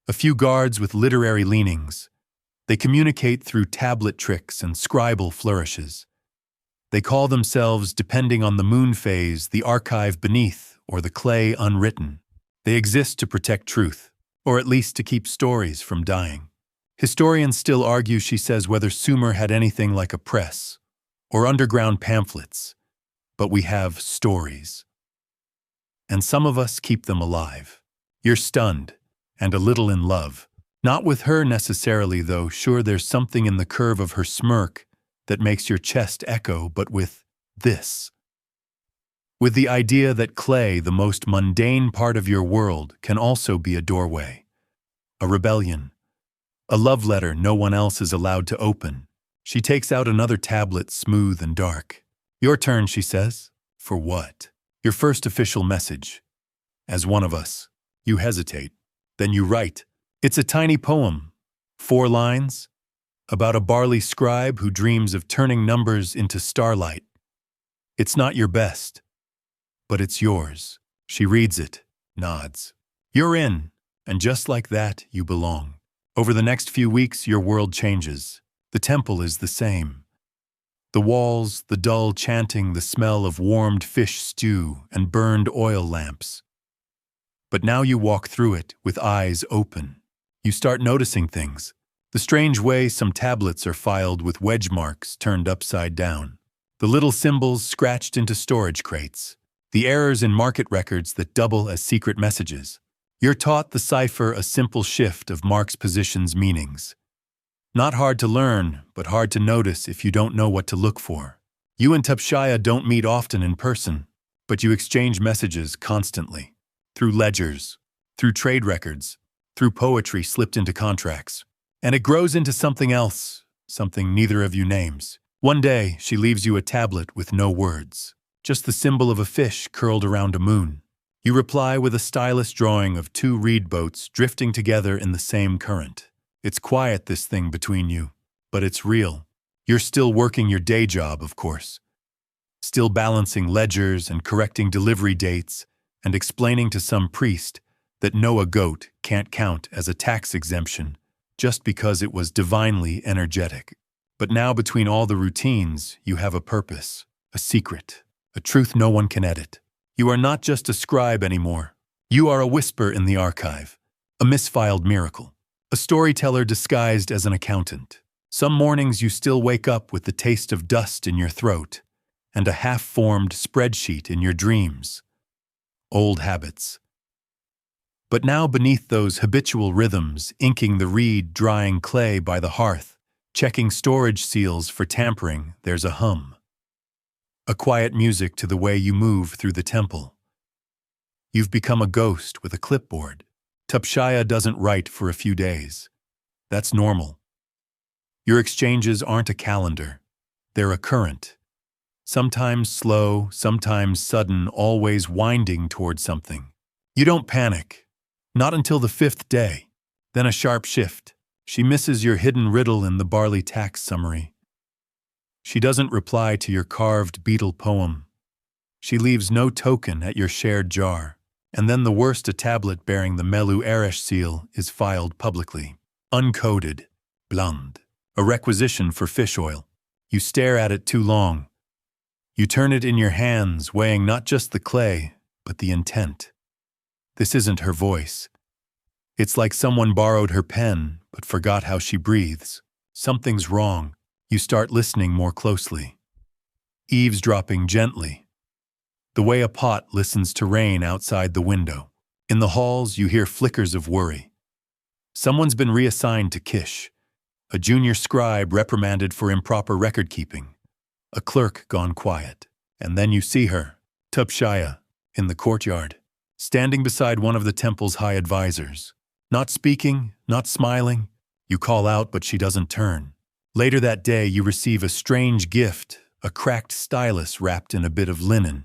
A few guards with literary leanings. They communicate through tablet tricks and scribal flourishes. They call themselves, depending on the moon phase, the archive beneath or the clay unwritten. They exist to protect truth, or at least to keep stories from dying. Historians still argue, she says, whether Sumer had anything like a press or underground pamphlets, but we have stories. And some of us keep them alive. You're stunned and a little in love. Not with her necessarily, though. Sure, there's something in the curve of her smirk that makes your chest echo, but with this. With the idea that clay, the most mundane part of your world, can also be a doorway. A rebellion. A love letter no one else is allowed to open. She takes out another tablet, smooth and dark. Your turn, she says. For what? Your first official message. As one of us. You hesitate. Then you write. It's a tiny poem. 4 lines. About a barley scribe who dreams of turning numbers into starlight. It's not your best, but it's yours. She reads it, nods. You're in, and just like that, you belong. Over the next few weeks, your world changes. The temple is the same. The walls, the dull chanting, the smell of warmed fish stew and burned oil lamps. But now you walk through it with eyes open. You start noticing things. The strange way some tablets are filed with wedge marks turned upside down. The little symbols scratched into storage crates. The errors in market records that double as secret messages. You're taught the cipher, a simple shift of marks' positions' meanings. Not hard to learn, but hard to notice if you don't know what to look for. You and Tupshaya don't meet often in person, but you exchange messages constantly. Through ledgers, through trade records, through poetry slipped into contracts. And it grows into something else, something neither of you names. One day, she leaves you a tablet with no words, just the symbol of a fish curled around a moon. You reply with a stylish drawing of two reed boats drifting together in the same current. It's quiet, this thing between you, but it's real. You're still working your day job, of course. Still balancing ledgers and correcting delivery dates and explaining to some priest that a goat can't count as a tax exemption just because it was divinely energetic. But now between all the routines, you have a purpose, a secret, a truth no one can edit. You are not just a scribe anymore. You are a whisper in the archive, a misfiled miracle, a storyteller disguised as an accountant. Some mornings you still wake up with the taste of dust in your throat and a half-formed spreadsheet in your dreams. Old habits. But now beneath those habitual rhythms, inking the reed, drying clay by the hearth, checking storage seals for tampering, there's a hum. A quiet music to the way you move through the temple. You've become a ghost with a clipboard. Tupshaya doesn't write for a few days. That's normal. Your exchanges aren't a calendar. They're a current. Sometimes slow, sometimes sudden, always winding toward something. You don't panic. Not until the 5th day. Then a sharp shift. She misses your hidden riddle in the barley tax summary. She doesn't reply to your carved beetle poem. She leaves no token at your shared jar. And then the worst, a tablet bearing the Melu Eresh seal is filed publicly. Uncoded. Blonde. A requisition for fish oil. You stare at it too long. You turn it in your hands, weighing not just the clay, but the intent. This isn't her voice. It's like someone borrowed her pen, but forgot how she breathes. Something's wrong. You start listening more closely. Eavesdropping gently. The way a pot listens to rain outside the window. In the halls, you hear flickers of worry. Someone's been reassigned to Kish. A junior scribe reprimanded for improper record-keeping. A clerk gone quiet. And then you see her, Tupshaya, in the courtyard, standing beside one of the temple's high advisors. Not speaking, not smiling. You call out, but she doesn't turn. Later that day, you receive a strange gift, a cracked stylus wrapped in a bit of linen.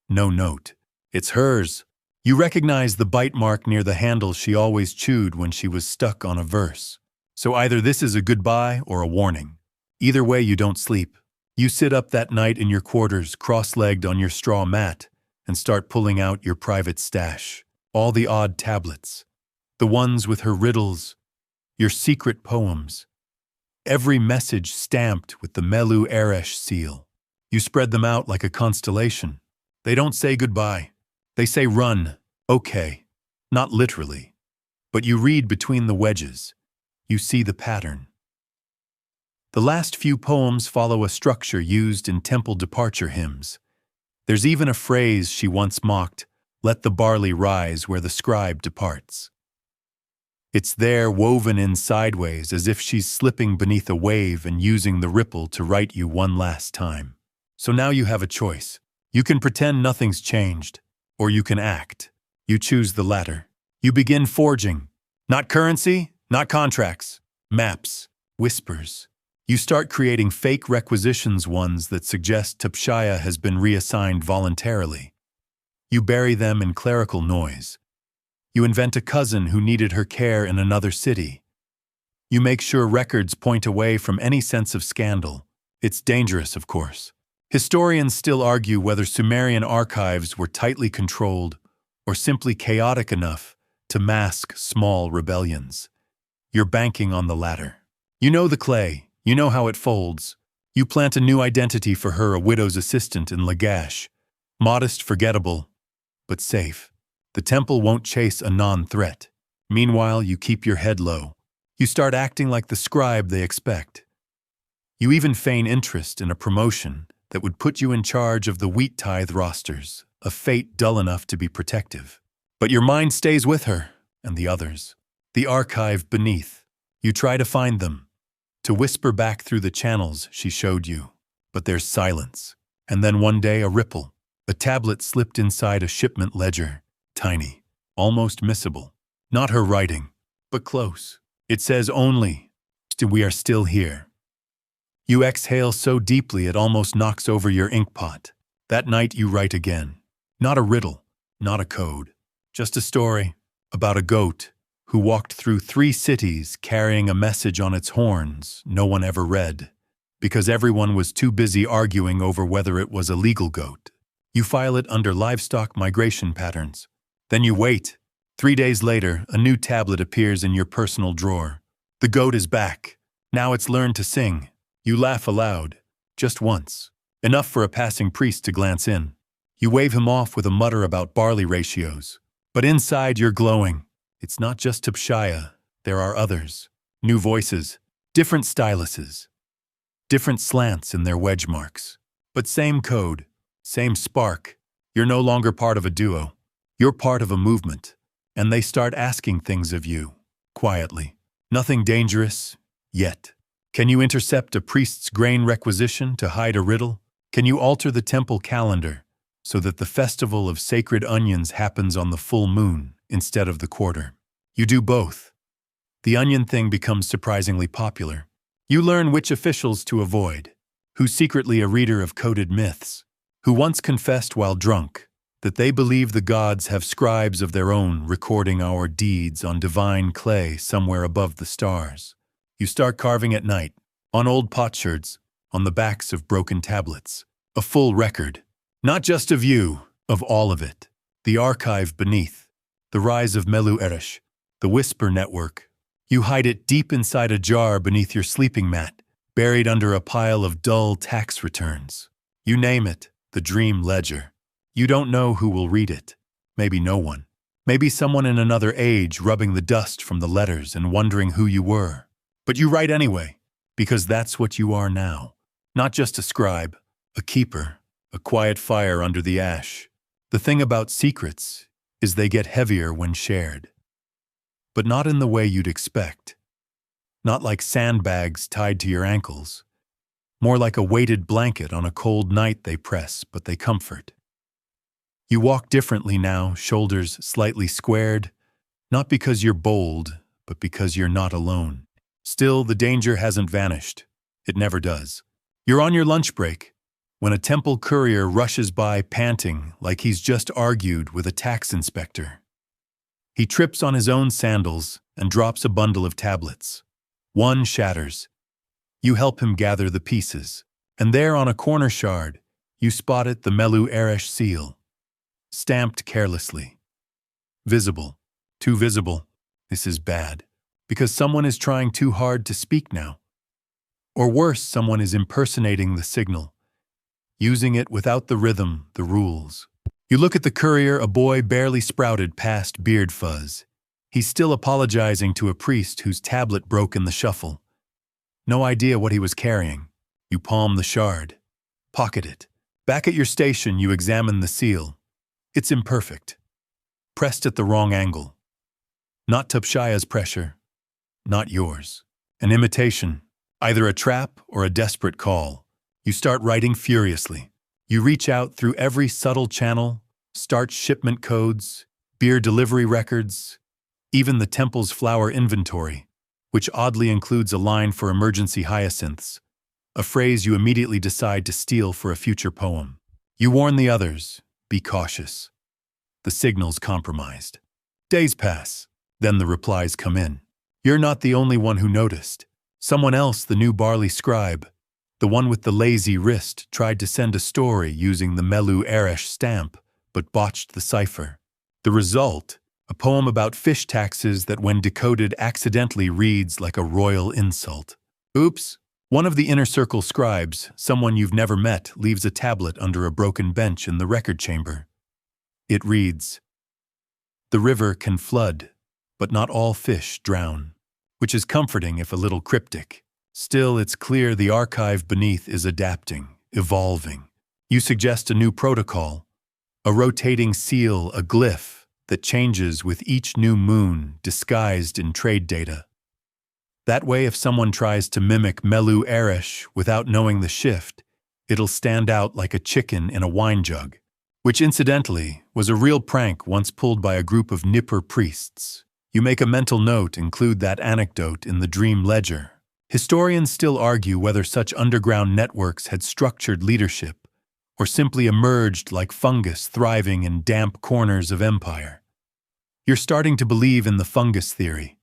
No note. It's hers. You recognize the bite mark near the handle she always chewed when she was stuck on a verse. So either this is a goodbye or a warning. Either way, you don't sleep. You sit up that night in your quarters, cross-legged on your straw mat, and start pulling out your private stash. All the odd tablets. The ones with her riddles. Your secret poems. Every message stamped with the Melu Eresh seal. You spread them out like a constellation. They don't say goodbye. They say run. Okay. Not literally. But you read between the wedges. You see the pattern. The last few poems follow a structure used in temple departure hymns. There's even a phrase she once mocked, "Let the barley rise where the scribe departs." It's there woven in sideways as if she's slipping beneath a wave and using the ripple to write you one last time. So now you have a choice. You can pretend nothing's changed, or you can act. You choose the latter. You begin forging. Not currency, not contracts. Maps, whispers. You start creating fake requisitions, ones that suggest Tupshaya has been reassigned voluntarily. You bury them in clerical noise. You invent a cousin who needed her care in another city. You make sure records point away from any sense of scandal. It's dangerous, of course. Historians still argue whether Sumerian archives were tightly controlled or simply chaotic enough to mask small rebellions. You're banking on the latter. You know the clay. You know how it folds. You plant a new identity for her, a widow's assistant in Lagash. Modest, forgettable, but safe. The temple won't chase a non-threat. Meanwhile, you keep your head low. You start acting like the scribe they expect. You even feign interest in a promotion that would put you in charge of the wheat tithe rosters, a fate dull enough to be protective. But your mind stays with her, and the others. The archive beneath. You try to find them. To whisper back through the channels she showed you. But there's silence. And then one day a ripple. A tablet slipped inside a shipment ledger. Tiny. Almost missable. Not her writing, but close. It says only, "We are still here." You exhale so deeply it almost knocks over your ink pot. That night you write again. Not a riddle, not a code. Just a story about a goat who walked through 3 cities carrying a message on its horns no one ever read, because everyone was too busy arguing over whether it was a legal goat. You file it under livestock migration patterns. Then you wait. 3 days later, a new tablet appears in your personal drawer. The goat is back. Now it's learned to sing. You laugh aloud, just once, enough for a passing priest to glance in. You wave him off with a mutter about barley ratios. But inside you're glowing. It's not just Tupshaya, there are others. New voices, different styluses, different slants in their wedge marks. But same code, same spark. You're no longer part of a duo. You're part of a movement. And they start asking things of you, quietly. Nothing dangerous, yet. Can you intercept a priest's grain requisition to hide a riddle? Can you alter the temple calendar so that the festival of sacred onions happens on the full moon instead of the quarter? You do both. The onion thing becomes surprisingly popular. You learn which officials to avoid, who's secretly a reader of coded myths, who once confessed while drunk that they believe the gods have scribes of their own recording our deeds on divine clay somewhere above the stars. You start carving at night, on old potsherds, on the backs of broken tablets. A full record, not just of you, of all of it. The archive beneath, the rise of Melu Eresh, the whisper network. You hide it deep inside a jar beneath your sleeping mat, buried under a pile of dull tax returns. You name it, the dream ledger. You don't know who will read it. Maybe no one. Maybe someone in another age rubbing the dust from the letters and wondering who you were. But you write anyway, because that's what you are now. Not just a scribe, a keeper, a quiet fire under the ash. The thing about secrets is they get heavier when shared. But not in the way you'd expect. Not like sandbags tied to your ankles. More like a weighted blanket on a cold night they press, but they comfort. You walk differently now, shoulders slightly squared, not because you're bold, but because you're not alone. Still, the danger hasn't vanished. It never does. You're on your lunch break, when a temple courier rushes by panting like he's just argued with a tax inspector. He trips on his own sandals and drops a bundle of tablets. One shatters. You help him gather the pieces, and there on a corner shard, you spot it, the Melu Eresh seal. Stamped carelessly. Visible. Too visible. This is bad. Because someone is trying too hard to speak now. Or worse, someone is impersonating the signal, using it without the rhythm, the rules. You look at the courier, a boy barely sprouted past beard fuzz. He's still apologizing to a priest whose tablet broke in the shuffle. No idea what he was carrying. You palm the shard. Pocket it. Back at your station, you examine the seal. It's imperfect. Pressed at the wrong angle. Not Tupshaya's pressure. Not yours. An imitation, either a trap or a desperate call. You start writing furiously. You reach out through every subtle channel, start shipment codes, beer delivery records, even the temple's flower inventory, which oddly includes a line for emergency hyacinths, a phrase you immediately decide to steal for a future poem. You warn the others, be cautious. The signal's compromised. Days pass, then the replies come in. You're not the only one who noticed. Someone else, the new barley scribe, the one with the lazy wrist, tried to send a story using the Melu Eresh stamp, but botched the cipher. The result, a poem about fish taxes that when decoded accidentally reads like a royal insult. Oops! One of the inner circle scribes, someone you've never met, leaves a tablet under a broken bench in the record chamber. It reads, "The river can flood, but not all fish drown," which is comforting if a little cryptic. Still, it's clear the archive beneath is adapting, evolving. You suggest a new protocol, a rotating seal, a glyph that changes with each new moon disguised in trade data. That way, if someone tries to mimic Melu Eresh without knowing the shift, it'll stand out like a chicken in a wine jug, which incidentally was a real prank once pulled by a group of Nipper priests. You make a mental note, include that anecdote in the dream ledger. Historians still argue whether such underground networks had structured leadership or simply emerged like fungus thriving in damp corners of empire. You're starting to believe in the fungus theory.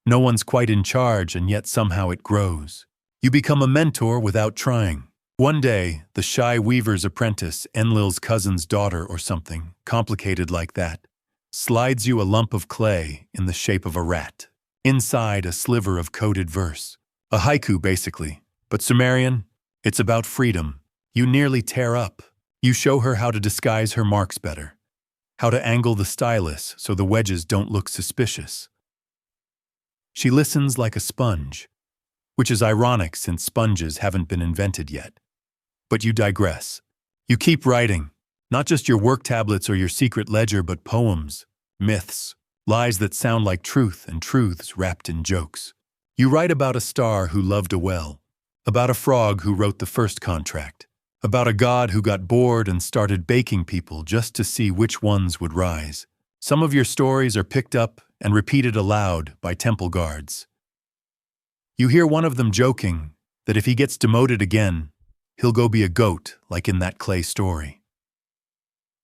No one's quite in charge, and yet somehow it grows. You become a mentor without trying. One day, the shy weaver's apprentice, Enlil's cousin's daughter or something, complicated like that, slides you a lump of clay in the shape of a rat. Inside, a sliver of coded verse. A haiku, basically. But Sumerian, it's about freedom. You nearly tear up. You show her how to disguise her marks better, how to angle the stylus so the wedges don't look suspicious. She listens like a sponge, which is ironic since sponges haven't been invented yet. But you digress. You keep writing, not just your work tablets or your secret ledger, but poems, myths, lies that sound like truth and truths wrapped in jokes. You write about a star who loved a well, about a frog who wrote the first contract, about a god who got bored and started baking people just to see which ones would rise. Some of your stories are picked up and repeated aloud by temple guards. You hear one of them joking that if he gets demoted again, he'll go be a goat like in that clay story.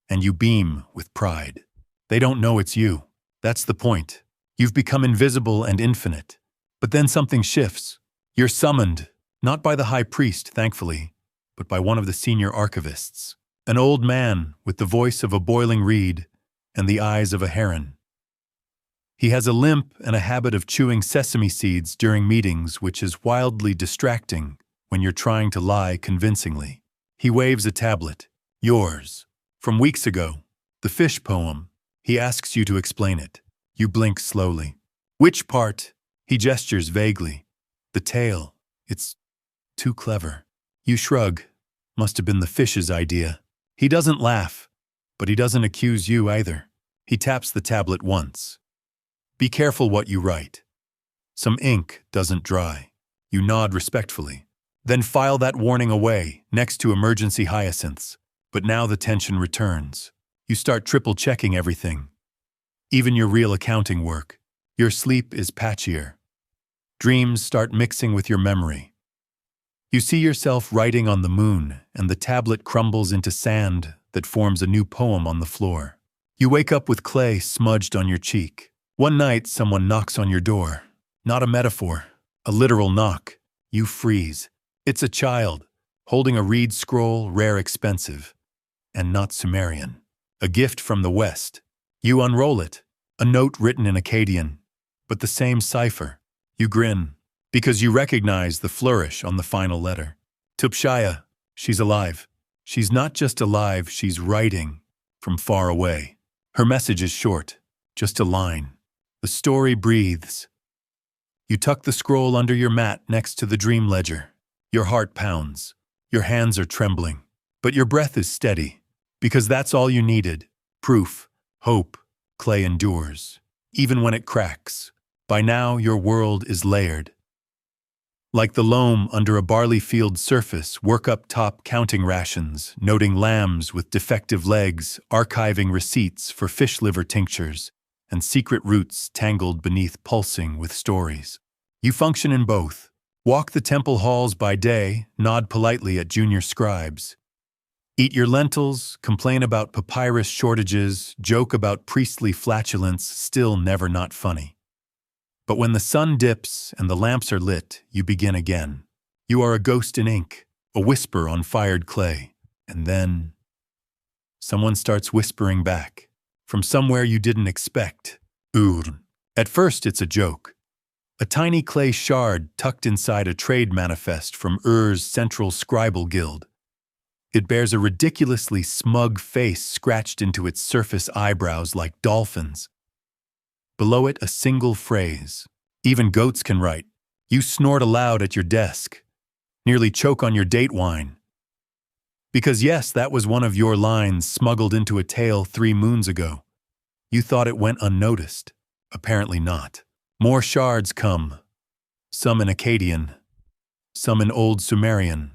And you beam with pride. They don't know it's you. That's the point. You've become invisible and infinite. But then something shifts. You're summoned, not by the high priest, thankfully, but by one of the senior archivists, an old man with the voice of a boiling reed and the eyes of a heron. He has a limp and a habit of chewing sesame seeds during meetings, which is wildly distracting when you're trying to lie convincingly. He waves a tablet. Yours. From weeks ago. The fish poem. He asks you to explain it. You blink slowly. Which part? He gestures vaguely. The tail. It's too clever. You shrug. Must have been the fish's idea. He doesn't laugh, but he doesn't accuse you either. He taps the tablet once. Be careful what you write. Some ink doesn't dry. You nod respectfully. Then file that warning away, next to emergency hyacinths. But now the tension returns. You start triple-checking everything. Even your real accounting work. Your sleep is patchier. Dreams start mixing with your memory. You see yourself writing on the moon, and the tablet crumbles into sand that forms a new poem on the floor. You wake up with clay smudged on your cheek. One night, someone knocks on your door. Not a metaphor, a literal knock. You freeze. It's a child, holding a reed scroll, rare, expensive, and not Sumerian. A gift from the West. You unroll it, a note written in Akkadian, but the same cipher. You grin, because you recognize the flourish on the final letter. Tupshaya, she's alive. She's not just alive, she's writing from far away. Her message is short, just a line. The story breathes. You tuck the scroll under your mat next to the dream ledger. Your heart pounds. Your hands are trembling. But your breath is steady, because that's all you needed. Proof, hope, clay endures, even when it cracks. By now, your world is layered. Like the loam under a barley field surface, work up top counting rations, noting lambs with defective legs, archiving receipts for fish liver tinctures, and secret roots tangled beneath pulsing with stories. You function in both. Walk the temple halls by day, nod politely at junior scribes. Eat your lentils, complain about papyrus shortages, joke about priestly flatulence, still never not funny. But when the sun dips and the lamps are lit, you begin again. You are a ghost in ink, a whisper on fired clay. And then someone starts whispering back, from somewhere you didn't expect. Urn. At first it's a joke. A tiny clay shard tucked inside a trade manifest from Ur's Central Scribal Guild. It bears a ridiculously smug face scratched into its surface eyebrows like dolphins. Below it, a single phrase. Even goats can write. You snort aloud at your desk. Nearly choke on your date wine. Because yes, that was one of your lines smuggled into a tale 3 moons ago. You thought it went unnoticed. Apparently not. More shards come. Some in Akkadian. Some in Old Sumerian.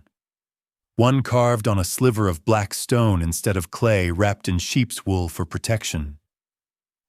One carved on a sliver of black stone instead of clay wrapped in sheep's wool for protection.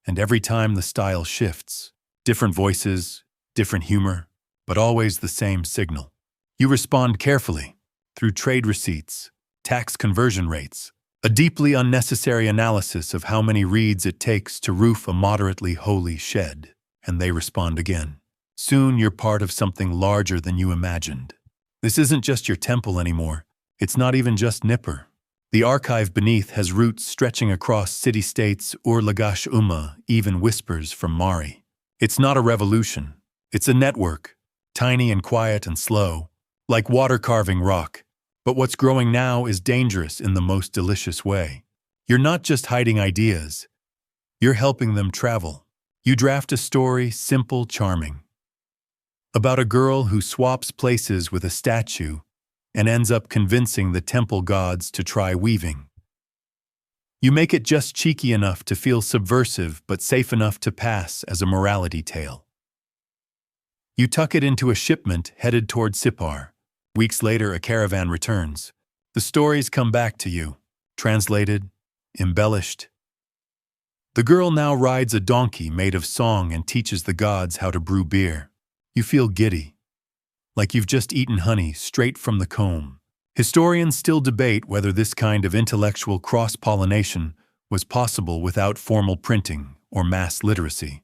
And every time the style shifts. Different voices, different humor, but always the same signal. You respond carefully, through trade receipts, tax conversion rates, a deeply unnecessary analysis of how many reeds it takes to roof a moderately holy shed, and they respond again. Soon you're part of something larger than you imagined. This isn't just your temple anymore. It's not even just Nippur. The archive beneath has roots stretching across city-states Lagash Umma, even whispers from Mari. It's not a revolution. It's a network, tiny and quiet and slow, like water carving rock. But what's growing now is dangerous in the most delicious way. You're not just hiding ideas. You're helping them travel. You draft a story, simple, charming, about a girl who swaps places with a statue and ends up convincing the temple gods to try weaving. You make it just cheeky enough to feel subversive but safe enough to pass as a morality tale. You tuck it into a shipment headed toward Sippar. Weeks later, a caravan returns. The stories come back to you, translated, embellished. The girl now rides a donkey made of song and teaches the gods how to brew beer. You feel giddy, like you've just eaten honey straight from the comb. Historians still debate whether this kind of intellectual cross-pollination was possible without formal printing or mass literacy.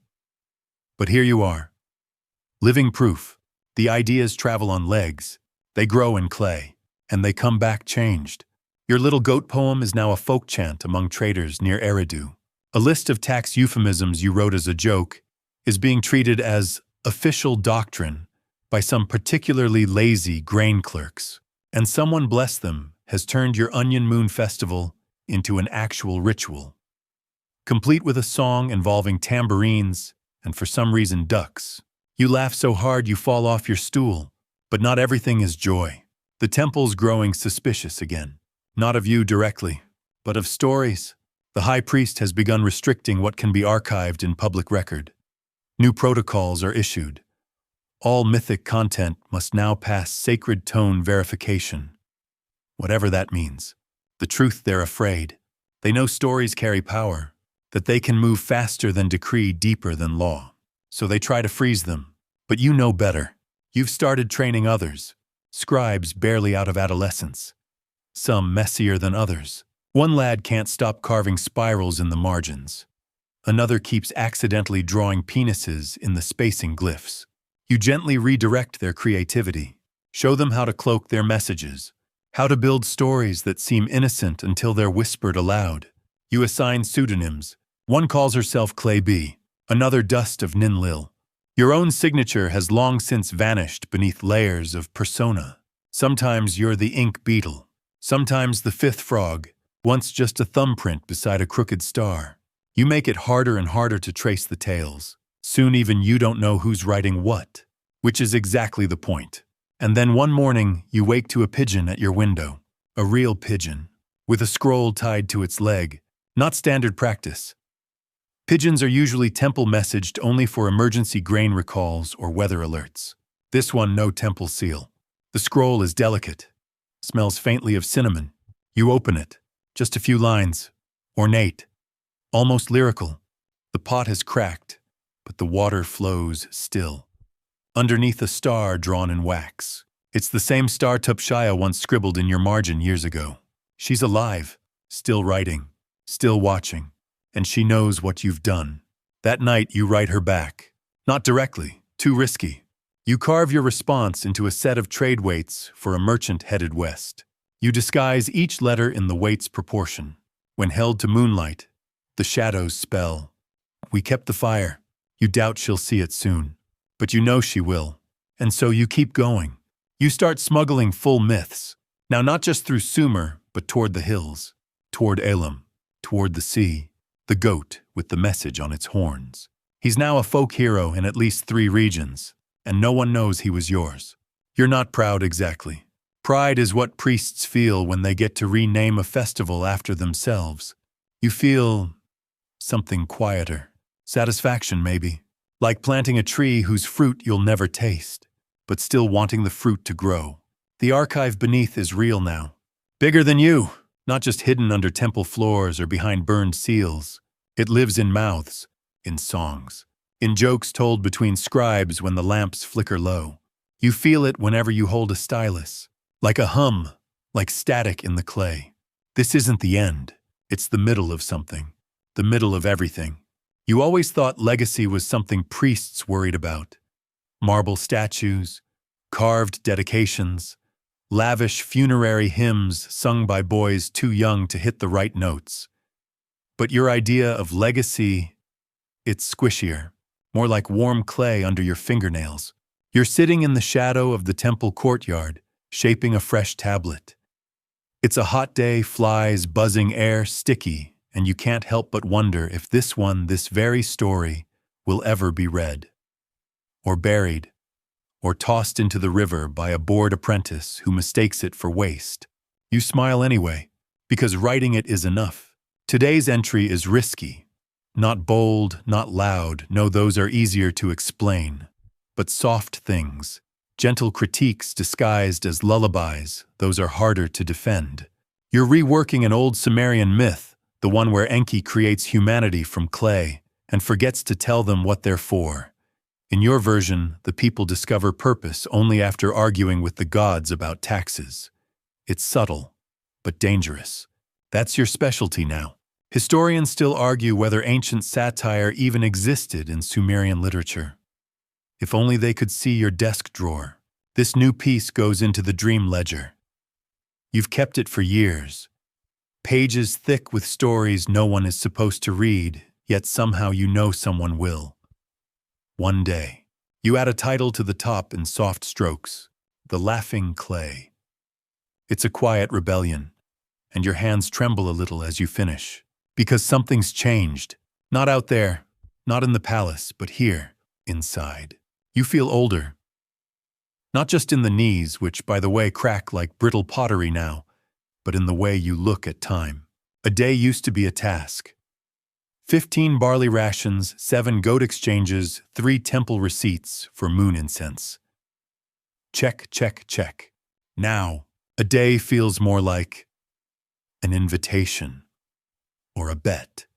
But here you are. Living proof. The ideas travel on legs, they grow in clay, and they come back changed. Your little goat poem is now a folk chant among traders near Eridu. A list of tax euphemisms you wrote as a joke is being treated as official doctrine by some particularly lazy grain clerks. And someone, bless them, has turned your Onion Moon Festival into an actual ritual, complete with a song involving tambourines and, for some reason, ducks. You laugh so hard you fall off your stool, but not everything is joy. The temple's growing suspicious again, not of you directly, but of stories. The high priest has begun restricting what can be archived in public record. New protocols are issued. All mythic content must now pass sacred tone verification. Whatever that means. The truth, they're afraid. They know stories carry power, that they can move faster than decree, deeper than law. So they try to freeze them. But you know better. You've started training others, scribes barely out of adolescence. Some messier than others. One lad can't stop carving spirals in the margins. Another keeps accidentally drawing penises in the spacing glyphs. You gently redirect their creativity, show them how to cloak their messages, how to build stories that seem innocent until they're whispered aloud. You assign pseudonyms. One calls herself Clay B, another Dust of Ninlil. Your own signature has long since vanished beneath layers of persona. Sometimes you're the ink beetle, sometimes the fifth frog, once just a thumbprint beside a crooked star. You make it harder and harder to trace the tales. Soon even you don't know who's writing what, which is exactly the point. And then one morning, you wake to a pigeon at your window. A real pigeon, with a scroll tied to its leg, not standard practice. Pigeons are usually temple messaged only for emergency grain recalls or weather alerts. This one, no temple seal. The scroll is delicate, smells faintly of cinnamon. You open it, just a few lines, ornate, almost lyrical. The pot has cracked, but the water flows still. Underneath a star drawn in wax. It's the same star Tupshaya once scribbled in your margin years ago. She's alive, still writing, still watching, and she knows what you've done. That night you write her back. Not directly, too risky. You carve your response into a set of trade weights for a merchant headed west. You disguise each letter in the weight's proportion. When held to moonlight, the shadows spell. We kept the fire. You doubt she'll see it soon, but you know she will. And so you keep going. You start smuggling full myths. Now not just through Sumer, but toward the hills, toward Elam, toward the sea, the goat with the message on its horns. He's now a folk hero in at least 3 regions, and no one knows he was yours. You're not proud exactly. Pride is what priests feel when they get to rename a festival after themselves. You feel something quieter. Satisfaction, maybe. Like planting a tree whose fruit you'll never taste, but still wanting the fruit to grow. The archive beneath is real now. Bigger than you, not just hidden under temple floors or behind burned seals. It lives in mouths, in songs, in jokes told between scribes when the lamps flicker low. You feel it whenever you hold a stylus, like a hum, like static in the clay. This isn't the end, it's the middle of something, the middle of everything. You always thought legacy was something priests worried about. Marble statues, carved dedications, lavish funerary hymns sung by boys too young to hit the right notes. But your idea of legacy, it's squishier, more like warm clay under your fingernails. You're sitting in the shadow of the temple courtyard, shaping a fresh tablet. It's a hot day, flies, buzzing air, sticky, and you can't help but wonder if this very story, will ever be read. Or buried, or tossed into the river by a bored apprentice who mistakes it for waste. You smile anyway, because writing it is enough. Today's entry is risky. Not bold, not loud, no, those are easier to explain. But soft things, gentle critiques disguised as lullabies, those are harder to defend. You're reworking an old Sumerian myth, the one where Enki creates humanity from clay and forgets to tell them what they're for. In your version, the people discover purpose only after arguing with the gods about taxes. It's subtle, but dangerous. That's your specialty now. Historians still argue whether ancient satire even existed in Sumerian literature. If only they could see your desk drawer. This new piece goes into the dream ledger. You've kept it for years. Pages thick with stories no one is supposed to read, yet somehow you know someone will. One day, you add a title to the top in soft strokes, The Laughing Clay. It's a quiet rebellion, and your hands tremble a little as you finish, because something's changed. Not out there, not in the palace, but here, inside. You feel older. Not just in the knees, which, by the way, crack like brittle pottery now, but in the way you look at time. A day used to be a task. 15 barley rations, 7 goat exchanges, 3 temple receipts for moon incense. Check, check, check. Now, a day feels more like an invitation or a bet.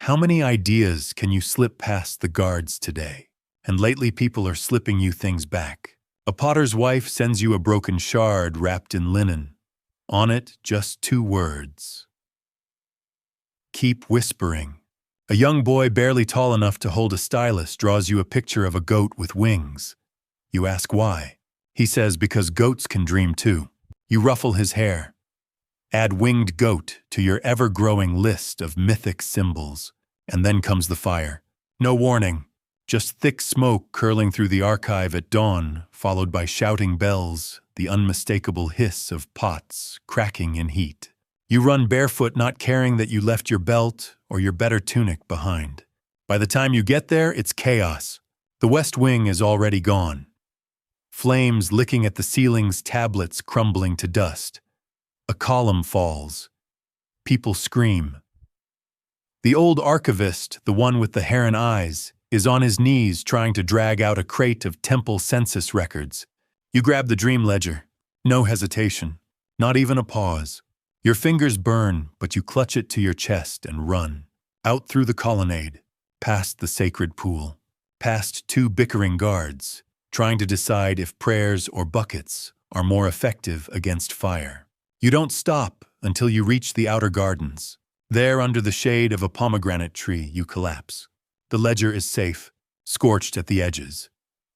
How many ideas can you slip past the guards today? And lately people are slipping you things back. A potter's wife sends you a broken shard wrapped in linen. On it, just 2 words. Keep whispering. A young boy barely tall enough to hold a stylus draws you a picture of a goat with wings. You ask why. He says because goats can dream too. You ruffle his hair. Add winged goat to your ever-growing list of mythic symbols. And then comes the fire. No warning. Just thick smoke curling through the archive at dawn, followed by shouting bells, the unmistakable hiss of pots cracking in heat. You run barefoot, not caring that you left your belt or your better tunic behind. By the time you get there, it's chaos. The West Wing is already gone. Flames licking at the ceiling's tablets crumbling to dust. A column falls. People scream. The old archivist, the one with the heron eyes, is on his knees trying to drag out a crate of temple census records. You grab the dream ledger. No hesitation. Not even a pause. Your fingers burn, but you clutch it to your chest and run. Out through the colonnade, past the sacred pool, past 2 bickering guards, trying to decide if prayers or buckets are more effective against fire. You don't stop until you reach the outer gardens. There, under the shade of a pomegranate tree, you collapse. The ledger is safe, scorched at the edges,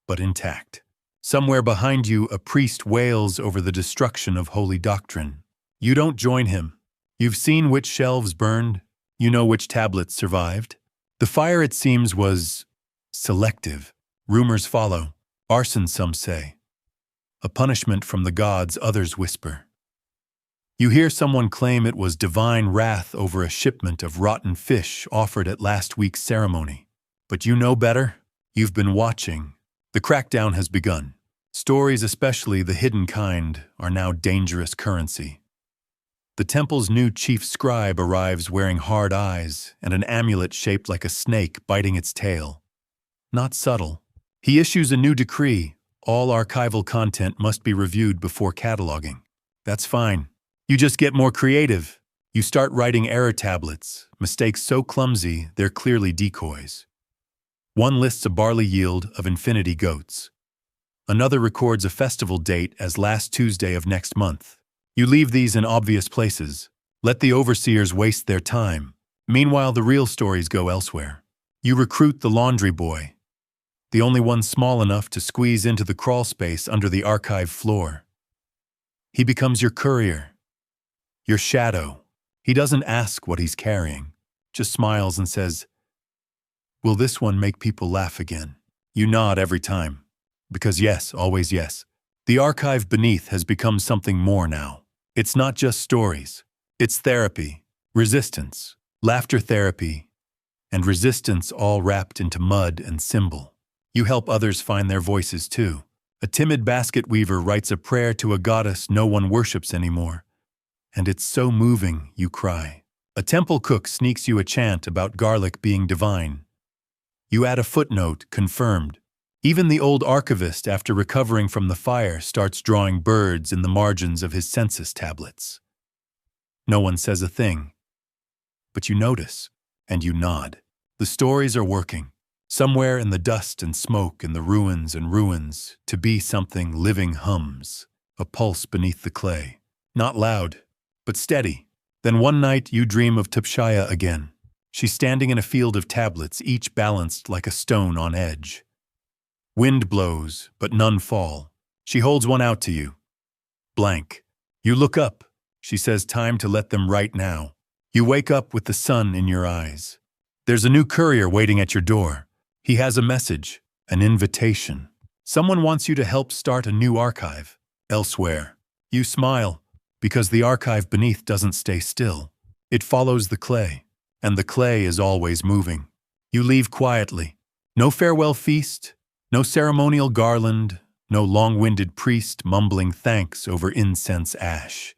but intact. Somewhere behind you, a priest wails over the destruction of holy doctrine. You don't join him. You've seen which shelves burned. You know which tablets survived. The fire, it seems, was selective. Rumors follow. Arson, some say. A punishment from the gods, others whisper. You hear someone claim it was divine wrath over a shipment of rotten fish offered at last week's ceremony. But you know better. You've been watching. The crackdown has begun. Stories, especially the hidden kind, are now dangerous currency. The temple's new chief scribe arrives wearing hard eyes and an amulet shaped like a snake biting its tail. Not subtle. He issues a new decree. All archival content must be reviewed before cataloging. That's fine. You just get more creative. You start writing error tablets, mistakes so clumsy they're clearly decoys. One lists a barley yield of infinity goats. Another records a festival date as last Tuesday of next month. You leave these in obvious places. Let the overseers waste their time. Meanwhile, the real stories go elsewhere. You recruit the laundry boy, the only one small enough to squeeze into the crawl space under the archive floor. He becomes your courier, your shadow. He doesn't ask what he's carrying, just smiles and says, "Will this one make people laugh again?" You nod every time, because yes, always yes. The archive beneath has become something more now. It's not just stories. It's therapy, resistance, laughter therapy, and resistance all wrapped into mud and symbol. You help others find their voices too. A timid basket weaver writes a prayer to a goddess no one worships anymore, and it's so moving you cry. A temple cook sneaks you a chant about garlic being divine. You add a footnote, confirmed. Even the old archivist, after recovering from the fire, starts drawing birds in the margins of his census tablets. No one says a thing, but you notice, and you nod. The stories are working. Somewhere in the dust and smoke, in the ruins and ruins, to be something living hums, a pulse beneath the clay. Not loud, but steady. Then one night you dream of Tupshaya again. She's standing in a field of tablets, each balanced like a stone on edge. Wind blows, but none fall. She holds one out to you. Blank. You look up. She says time to let them write now. You wake up with the sun in your eyes. There's a new courier waiting at your door. He has a message, an invitation. Someone wants you to help start a new archive. Elsewhere. You smile, because the archive beneath doesn't stay still. It follows the clay, and the clay is always moving. You leave quietly. No farewell feast, no ceremonial garland, no long-winded priest mumbling thanks over incense ash.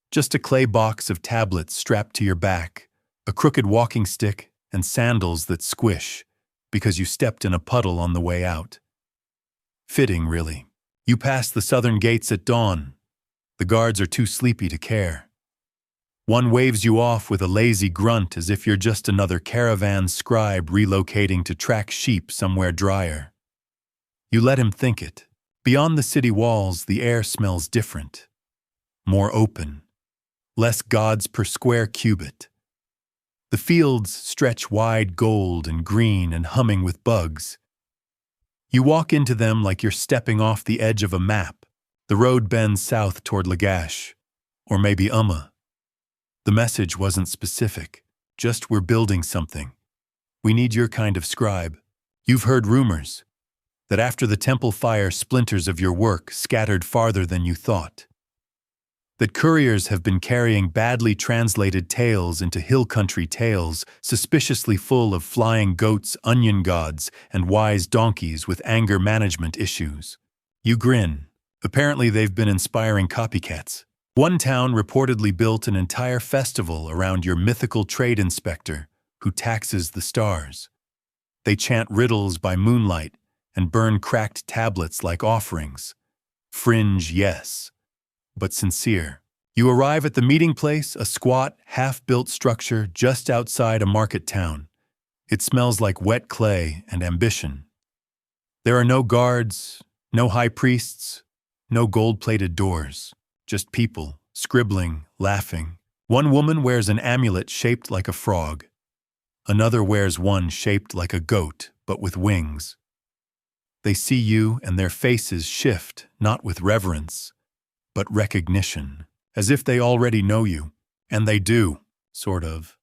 Just a clay box of tablets strapped to your back, a crooked walking stick, and sandals that squish, because you stepped in a puddle on the way out. Fitting, really. You pass the southern gates at dawn. The guards are too sleepy to care. One waves you off with a lazy grunt as if you're just another caravan scribe relocating to track sheep somewhere drier. You let him think it. Beyond the city walls, the air smells different. More open. Less gods per square cubit. The fields stretch wide gold and green and humming with bugs. You walk into them like you're stepping off the edge of a map. The road bends south toward Lagash, or maybe Umma. The message wasn't specific, just we're building something. We need your kind of scribe. You've heard rumors that after the temple fire, splinters of your work scattered farther than you thought. That couriers have been carrying badly translated tales into hill country tales, suspiciously full of flying goats, onion gods, and wise donkeys with anger management issues. You grin. Apparently they've been inspiring copycats. One town reportedly built an entire festival around your mythical trade inspector, who taxes the stars. They chant riddles by moonlight and burn cracked tablets like offerings. Fringe, yes, but sincere. You arrive at the meeting place, a squat, half-built structure just outside a market town. It smells like wet clay and ambition. There are no guards, no high priests, no gold-plated doors. Just people, scribbling, laughing. One woman wears an amulet shaped like a frog. Another wears one shaped like a goat, but with wings. They see you and their faces shift, not with reverence, but recognition, as if they already know you. And they do, sort of,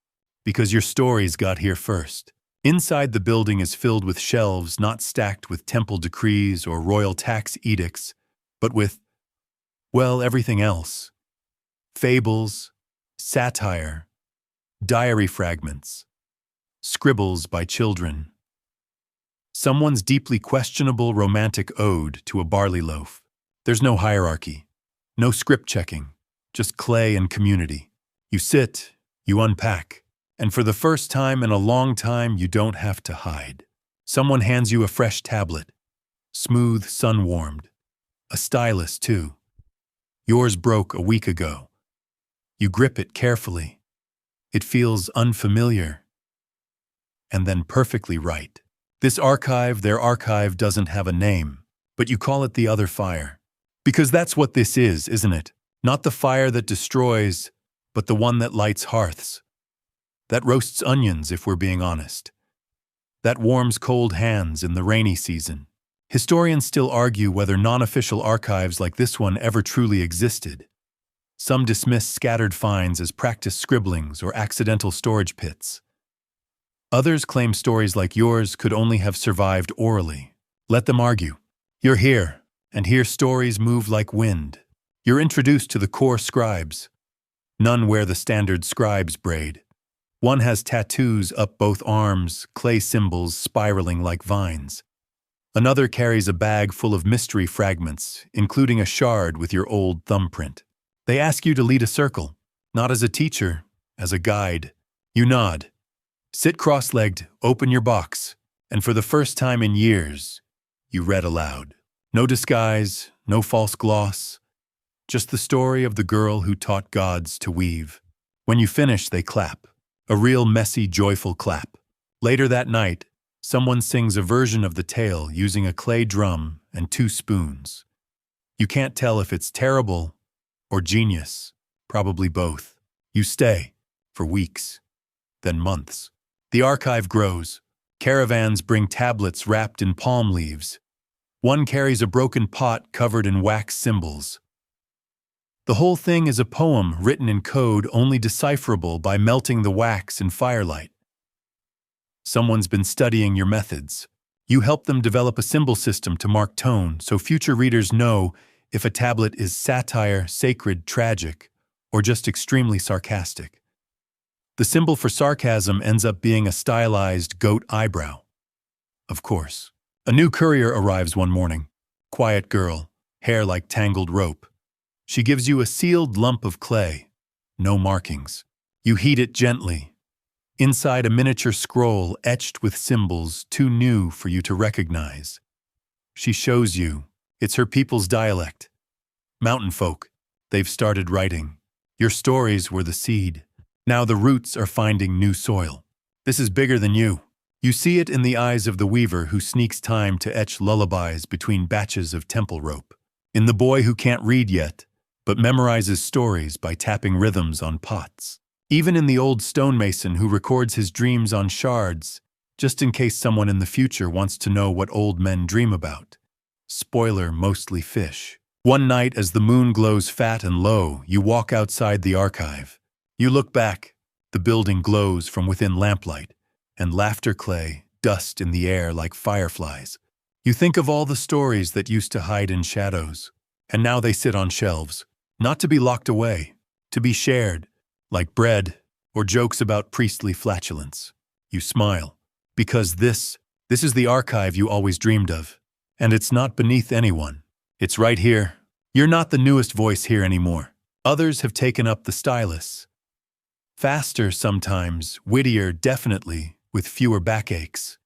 because your stories got here first. Inside the building is filled with shelves not stacked with temple decrees or royal tax edicts, but with, well, everything else. Fables, satire, diary fragments, scribbles by children. Someone's deeply questionable romantic ode to a barley loaf. There's no hierarchy, no script checking, just clay and community. You sit, you unpack, and for the first time in a long time, you don't have to hide. Someone hands you a fresh tablet, smooth, sun-warmed. A stylus, too. Yours broke a week ago. You grip it carefully. It feels unfamiliar, and then perfectly right. This archive, their archive, doesn't have a name, but you call it the other fire. Because that's what this is, isn't it? Not the fire that destroys, but the one that lights hearths. That roasts onions, if we're being honest. That warms cold hands in the rainy season. Historians still argue whether non-official archives like this one ever truly existed. Some dismiss scattered finds as practice scribblings or accidental storage pits. Others claim stories like yours could only have survived orally. Let them argue. You're here, and here stories move like wind. You're introduced to the core scribes. None wear the standard scribe's braid. One has tattoos up both arms, clay symbols spiraling like vines. Another carries a bag full of mystery fragments, including a shard with your old thumbprint. They ask you to lead a circle, not as a teacher, as a guide. You nod. Sit cross-legged, open your box, and for the first time in years, you read aloud. No disguise, no false gloss, just the story of the girl who taught gods to weave. When you finish, they clap. A real messy, joyful clap. Later that night, someone sings a version of the tale using a clay drum and 2 spoons. You can't tell if it's terrible or genius, probably both. You stay for weeks, then months. The archive grows. Caravans bring tablets wrapped in palm leaves. One carries a broken pot covered in wax symbols. The whole thing is a poem written in code only decipherable by melting the wax in firelight. Someone's been studying your methods. You help them develop a symbol system to mark tone so future readers know if a tablet is satire, sacred, tragic, or just extremely sarcastic. The symbol for sarcasm ends up being a stylized goat eyebrow. Of course. A new courier arrives one morning. Quiet girl, hair like tangled rope. She gives you a sealed lump of clay. No markings. You heat it gently. Inside a miniature scroll etched with symbols too new for you to recognize. She shows you. It's her people's dialect. Mountain folk. They've started writing. Your stories were the seed. Now the roots are finding new soil. This is bigger than you. You see it in the eyes of the weaver who sneaks time to etch lullabies between batches of temple rope. In the boy who can't read yet, but memorizes stories by tapping rhythms on pots. Even in the old stonemason who records his dreams on shards, just in case someone in the future wants to know what old men dream about. Spoiler, mostly fish. One night as the moon glows fat and low, you walk outside the archive. You look back. The building glows from within lamplight, and laughter clay, dust in the air like fireflies. You think of all the stories that used to hide in shadows, and now they sit on shelves, not to be locked away, to be shared, like bread or jokes about priestly flatulence. You smile, because this is the archive you always dreamed of, and it's not beneath anyone. It's right here. You're not the newest voice here anymore. Others have taken up the stylus. Faster sometimes, wittier definitely, with fewer backaches.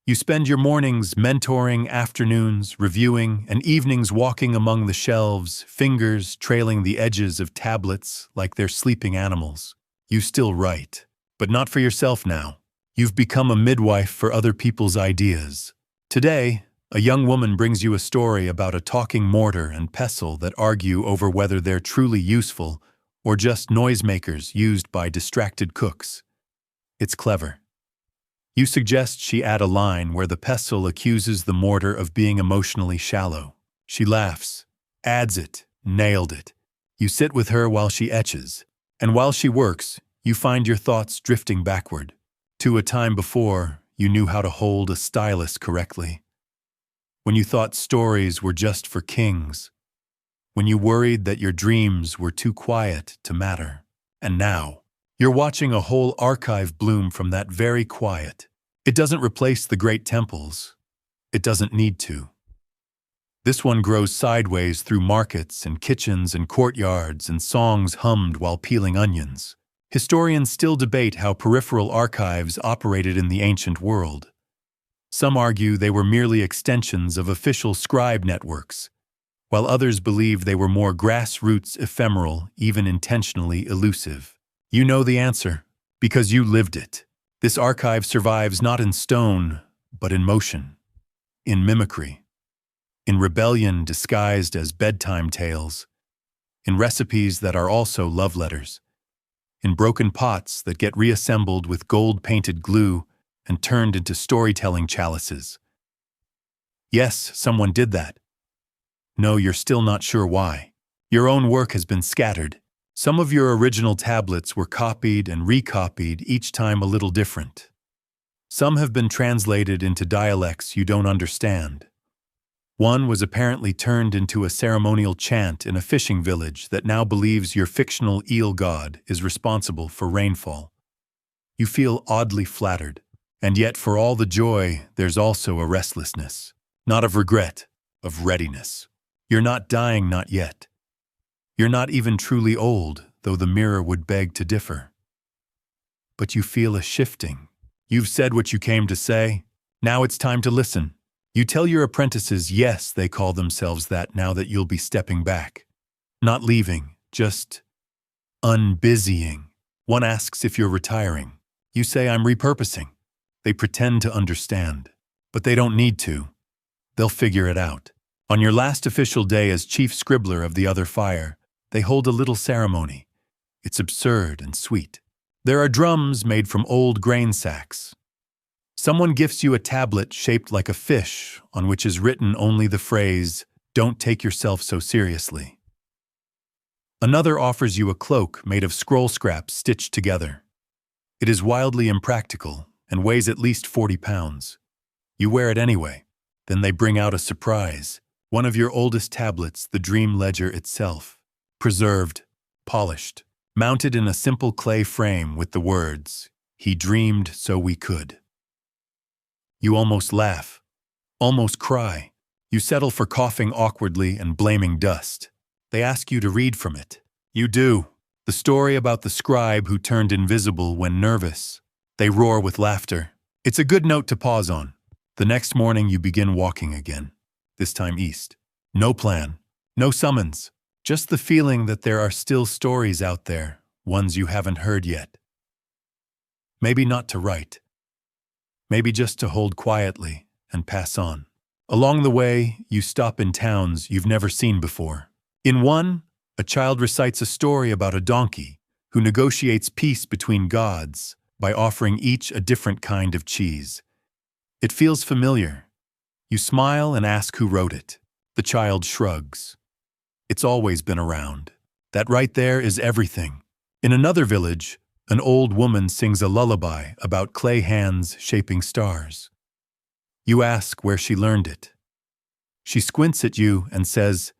You spend your mornings mentoring, afternoons reviewing, and evenings walking among the shelves, fingers trailing the edges of tablets like they're sleeping animals. You still write, but not for yourself now. You've become a midwife for other people's ideas. Today, a young woman brings you a story about a talking mortar and pestle that argue over whether they're truly useful or just noisemakers used by distracted cooks. It's clever. You suggest she add a line where the pestle accuses the mortar of being emotionally shallow. She laughs, adds it, nailed it. You sit with her while she etches, and while she works, you find your thoughts drifting backward, to a time before you knew how to hold a stylus correctly. When you thought stories were just for kings, when you worried that your dreams were too quiet to matter. And now, you're watching a whole archive bloom from that very quiet. It doesn't replace the great temples. It doesn't need to. This one grows sideways through markets and kitchens and courtyards and songs hummed while peeling onions. Historians still debate how peripheral archives operated in the ancient world. Some argue they were merely extensions of official scribe networks. while others believed they were more grassroots, ephemeral, even intentionally elusive. You know the answer, because you lived it. This archive survives not in stone, but in motion, in mimicry, in rebellion disguised as bedtime tales, in recipes that are also love letters, in broken pots that get reassembled with gold-painted glue and turned into storytelling chalices. Yes, someone did that. No, you're still not sure why. Your own work has been scattered. Some of your original tablets were copied and recopied, each time a little different. Some have been translated into dialects you don't understand. One was apparently turned into a ceremonial chant in a fishing village that now believes your fictional eel god is responsible for rainfall. You feel oddly flattered, and yet for all the joy, there's also a restlessness. Not of regret, of readiness. You're not dying, not yet. You're not even truly old, though the mirror would beg to differ. But you feel a shifting. You've said what you came to say. Now it's time to listen. You tell your apprentices, yes, they call themselves that now that you'll be stepping back. Not leaving, just unbusying. One asks if you're retiring. You say, I'm repurposing. They pretend to understand, but they don't need to. They'll figure it out. On your last official day as chief scribbler of the other fire, they hold a little ceremony. It's absurd and sweet. There are drums made from old grain sacks. Someone gifts you a tablet shaped like a fish on which is written only the phrase, "Don't take yourself so seriously." Another offers you a cloak made of scroll scraps stitched together. It is wildly impractical and weighs at least 40 pounds. You wear it anyway. Then they bring out a surprise. One of your oldest tablets, the dream ledger itself. Preserved, polished, mounted in a simple clay frame with the words, "He dreamed so we could." You almost laugh, almost cry. You settle for coughing awkwardly and blaming dust. They ask you to read from it. You do. The story about the scribe who turned invisible when nervous. They roar with laughter. It's a good note to pause on. The next morning you begin walking again, this time east. No plan, no summons, just the feeling that there are still stories out there, ones you haven't heard yet. Maybe not to write. Maybe just to hold quietly and pass on. Along the way, you stop in towns you've never seen before. In one, a child recites a story about a donkey who negotiates peace between gods by offering each a different kind of cheese. It feels familiar. You smile and ask who wrote it. The child shrugs. It's always been around. That right there is everything. In another village, an old woman sings a lullaby about clay hands shaping stars. You ask where she learned it. She squints at you and says,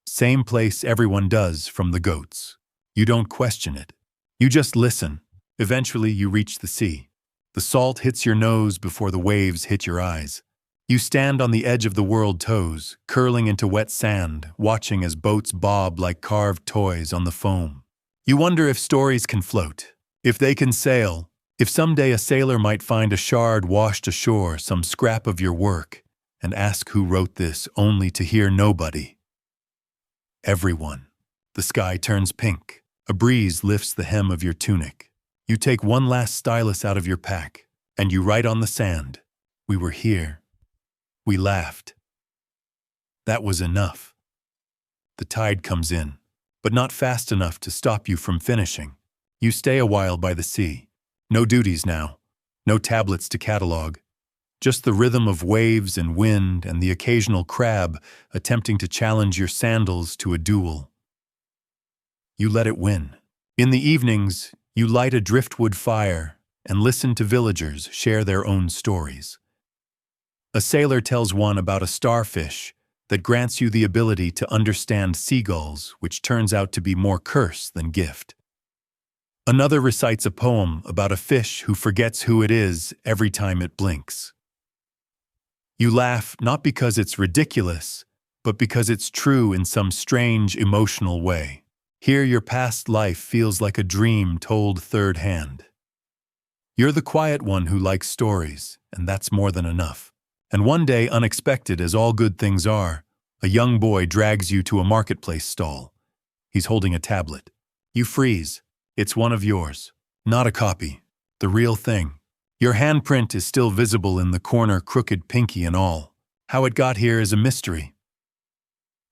"Same place everyone does from the goats." You don't question it. You just listen. Eventually you reach the sea. The salt hits your nose before the waves hit your eyes. You stand on the edge of the world toes, curling into wet sand, watching as boats bob like carved toys on the foam. You wonder if stories can float, if they can sail, if someday a sailor might find a shard washed ashore, some scrap of your work, and ask who wrote this, only to hear nobody. Everyone. The sky turns pink. A breeze lifts the hem of your tunic. You take one last stylus out of your pack, and you write on the sand, "We were here. We laughed." That was enough. The tide comes in, but not fast enough to stop you from finishing. You stay a while by the sea. No duties now. No tablets to catalog. Just the rhythm of waves and wind and the occasional crab attempting to challenge your sandals to a duel. You let it win. In the evenings, you light a driftwood fire and listen to villagers share their own stories. A sailor tells one about a starfish that grants you the ability to understand seagulls, which turns out to be more curse than gift. Another recites a poem about a fish who forgets who it is every time it blinks. You laugh not because it's ridiculous, but because it's true in some strange emotional way. Here your past life feels like a dream told third hand. You're the quiet one who likes stories, and that's more than enough. And one day, unexpected as all good things are, A young boy drags you to a marketplace stall. He's holding a tablet. You freeze. It's one of yours. Not a copy. The real thing. Your handprint is still visible in the corner, crooked pinky and all. How it got here is a mystery.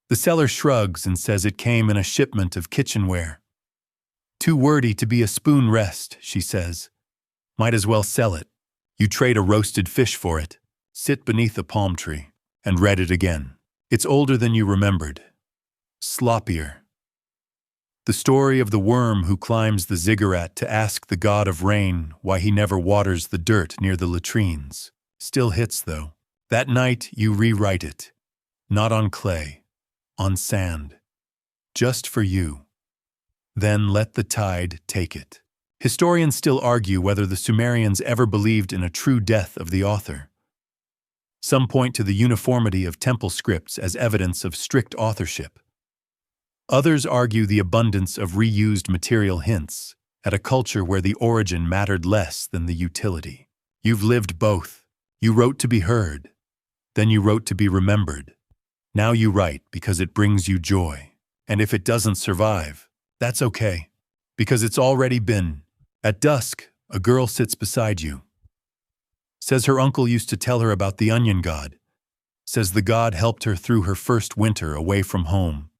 The seller shrugs and says it came in a shipment of kitchenware. Too wordy to be a spoon rest, she says. Might as well sell it. You trade a roasted fish for it, sit beneath a palm tree, and read it again. It's older than you remembered. Sloppier. The story of the worm who climbs the ziggurat to ask the god of rain why he never waters the dirt near the latrines. Still hits, though. That night, you rewrite it. Not on clay. On sand. Just for you. Then let the tide take it. Historians still argue whether the Sumerians ever believed in a true death of the author. Some point to the uniformity of temple scripts as evidence of strict authorship. Others argue the abundance of reused material hints at a culture where the origin mattered less than the utility. You've lived both. You wrote to be heard. Then you wrote to be remembered. Now you write because it brings you joy. And if it doesn't survive, that's okay, because it's already been. At dusk, a girl sits beside you. Says her uncle used to tell her about the onion god. Says the god helped her through her first winter away from home.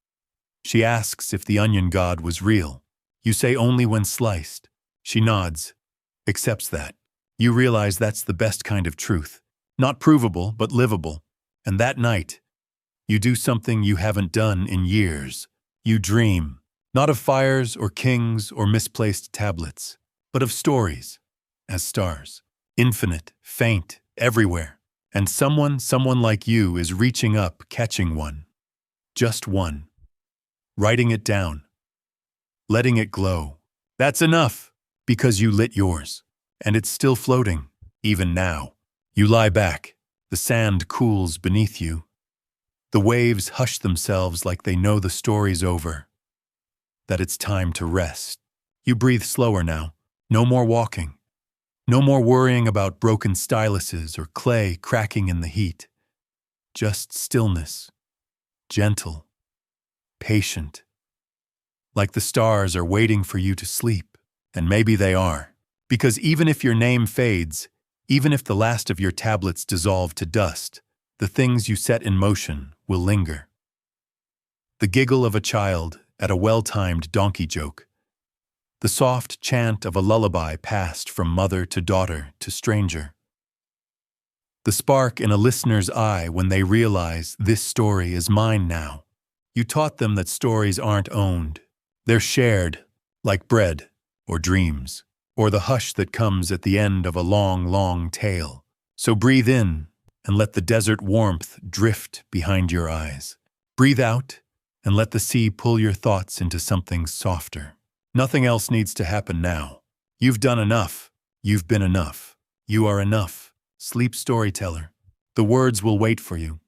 She asks if the onion god was real. You say only when sliced. She nods, accepts that. You realize that's the best kind of truth. Not provable, but livable. And that night, you do something you haven't done in years. You dream, not of fires or kings or misplaced tablets, but of stories, as stars, infinite, faint, everywhere. And someone like you is reaching up, catching one. Just one. Writing it down. Letting it glow. That's enough, because you lit yours. And it's still floating, even now. You lie back. The sand cools beneath you. The waves hush themselves like they know the story's over. That it's time to rest. You breathe slower now. No more walking. No more worrying about broken styluses or clay cracking in the heat. Just stillness. Gentle. Patient. Like the stars are waiting for you to sleep. And maybe they are. Because even if your name fades, even if the last of your tablets dissolve to dust, the things you set in motion will linger. The giggle of a child at a well-timed donkey joke. The soft chant of a lullaby passed from mother to daughter to stranger. The spark in a listener's eye when they realize this story is mine now. You taught them that stories aren't owned. They're shared, like bread or dreams, or the hush that comes at the end of a long, long tale. So breathe in and let the desert warmth drift behind your eyes. Breathe out and let the sea pull your thoughts into something softer. Nothing else needs to happen now. You've done enough. You've been enough. You are enough. Sleep, storyteller. The words will wait for you.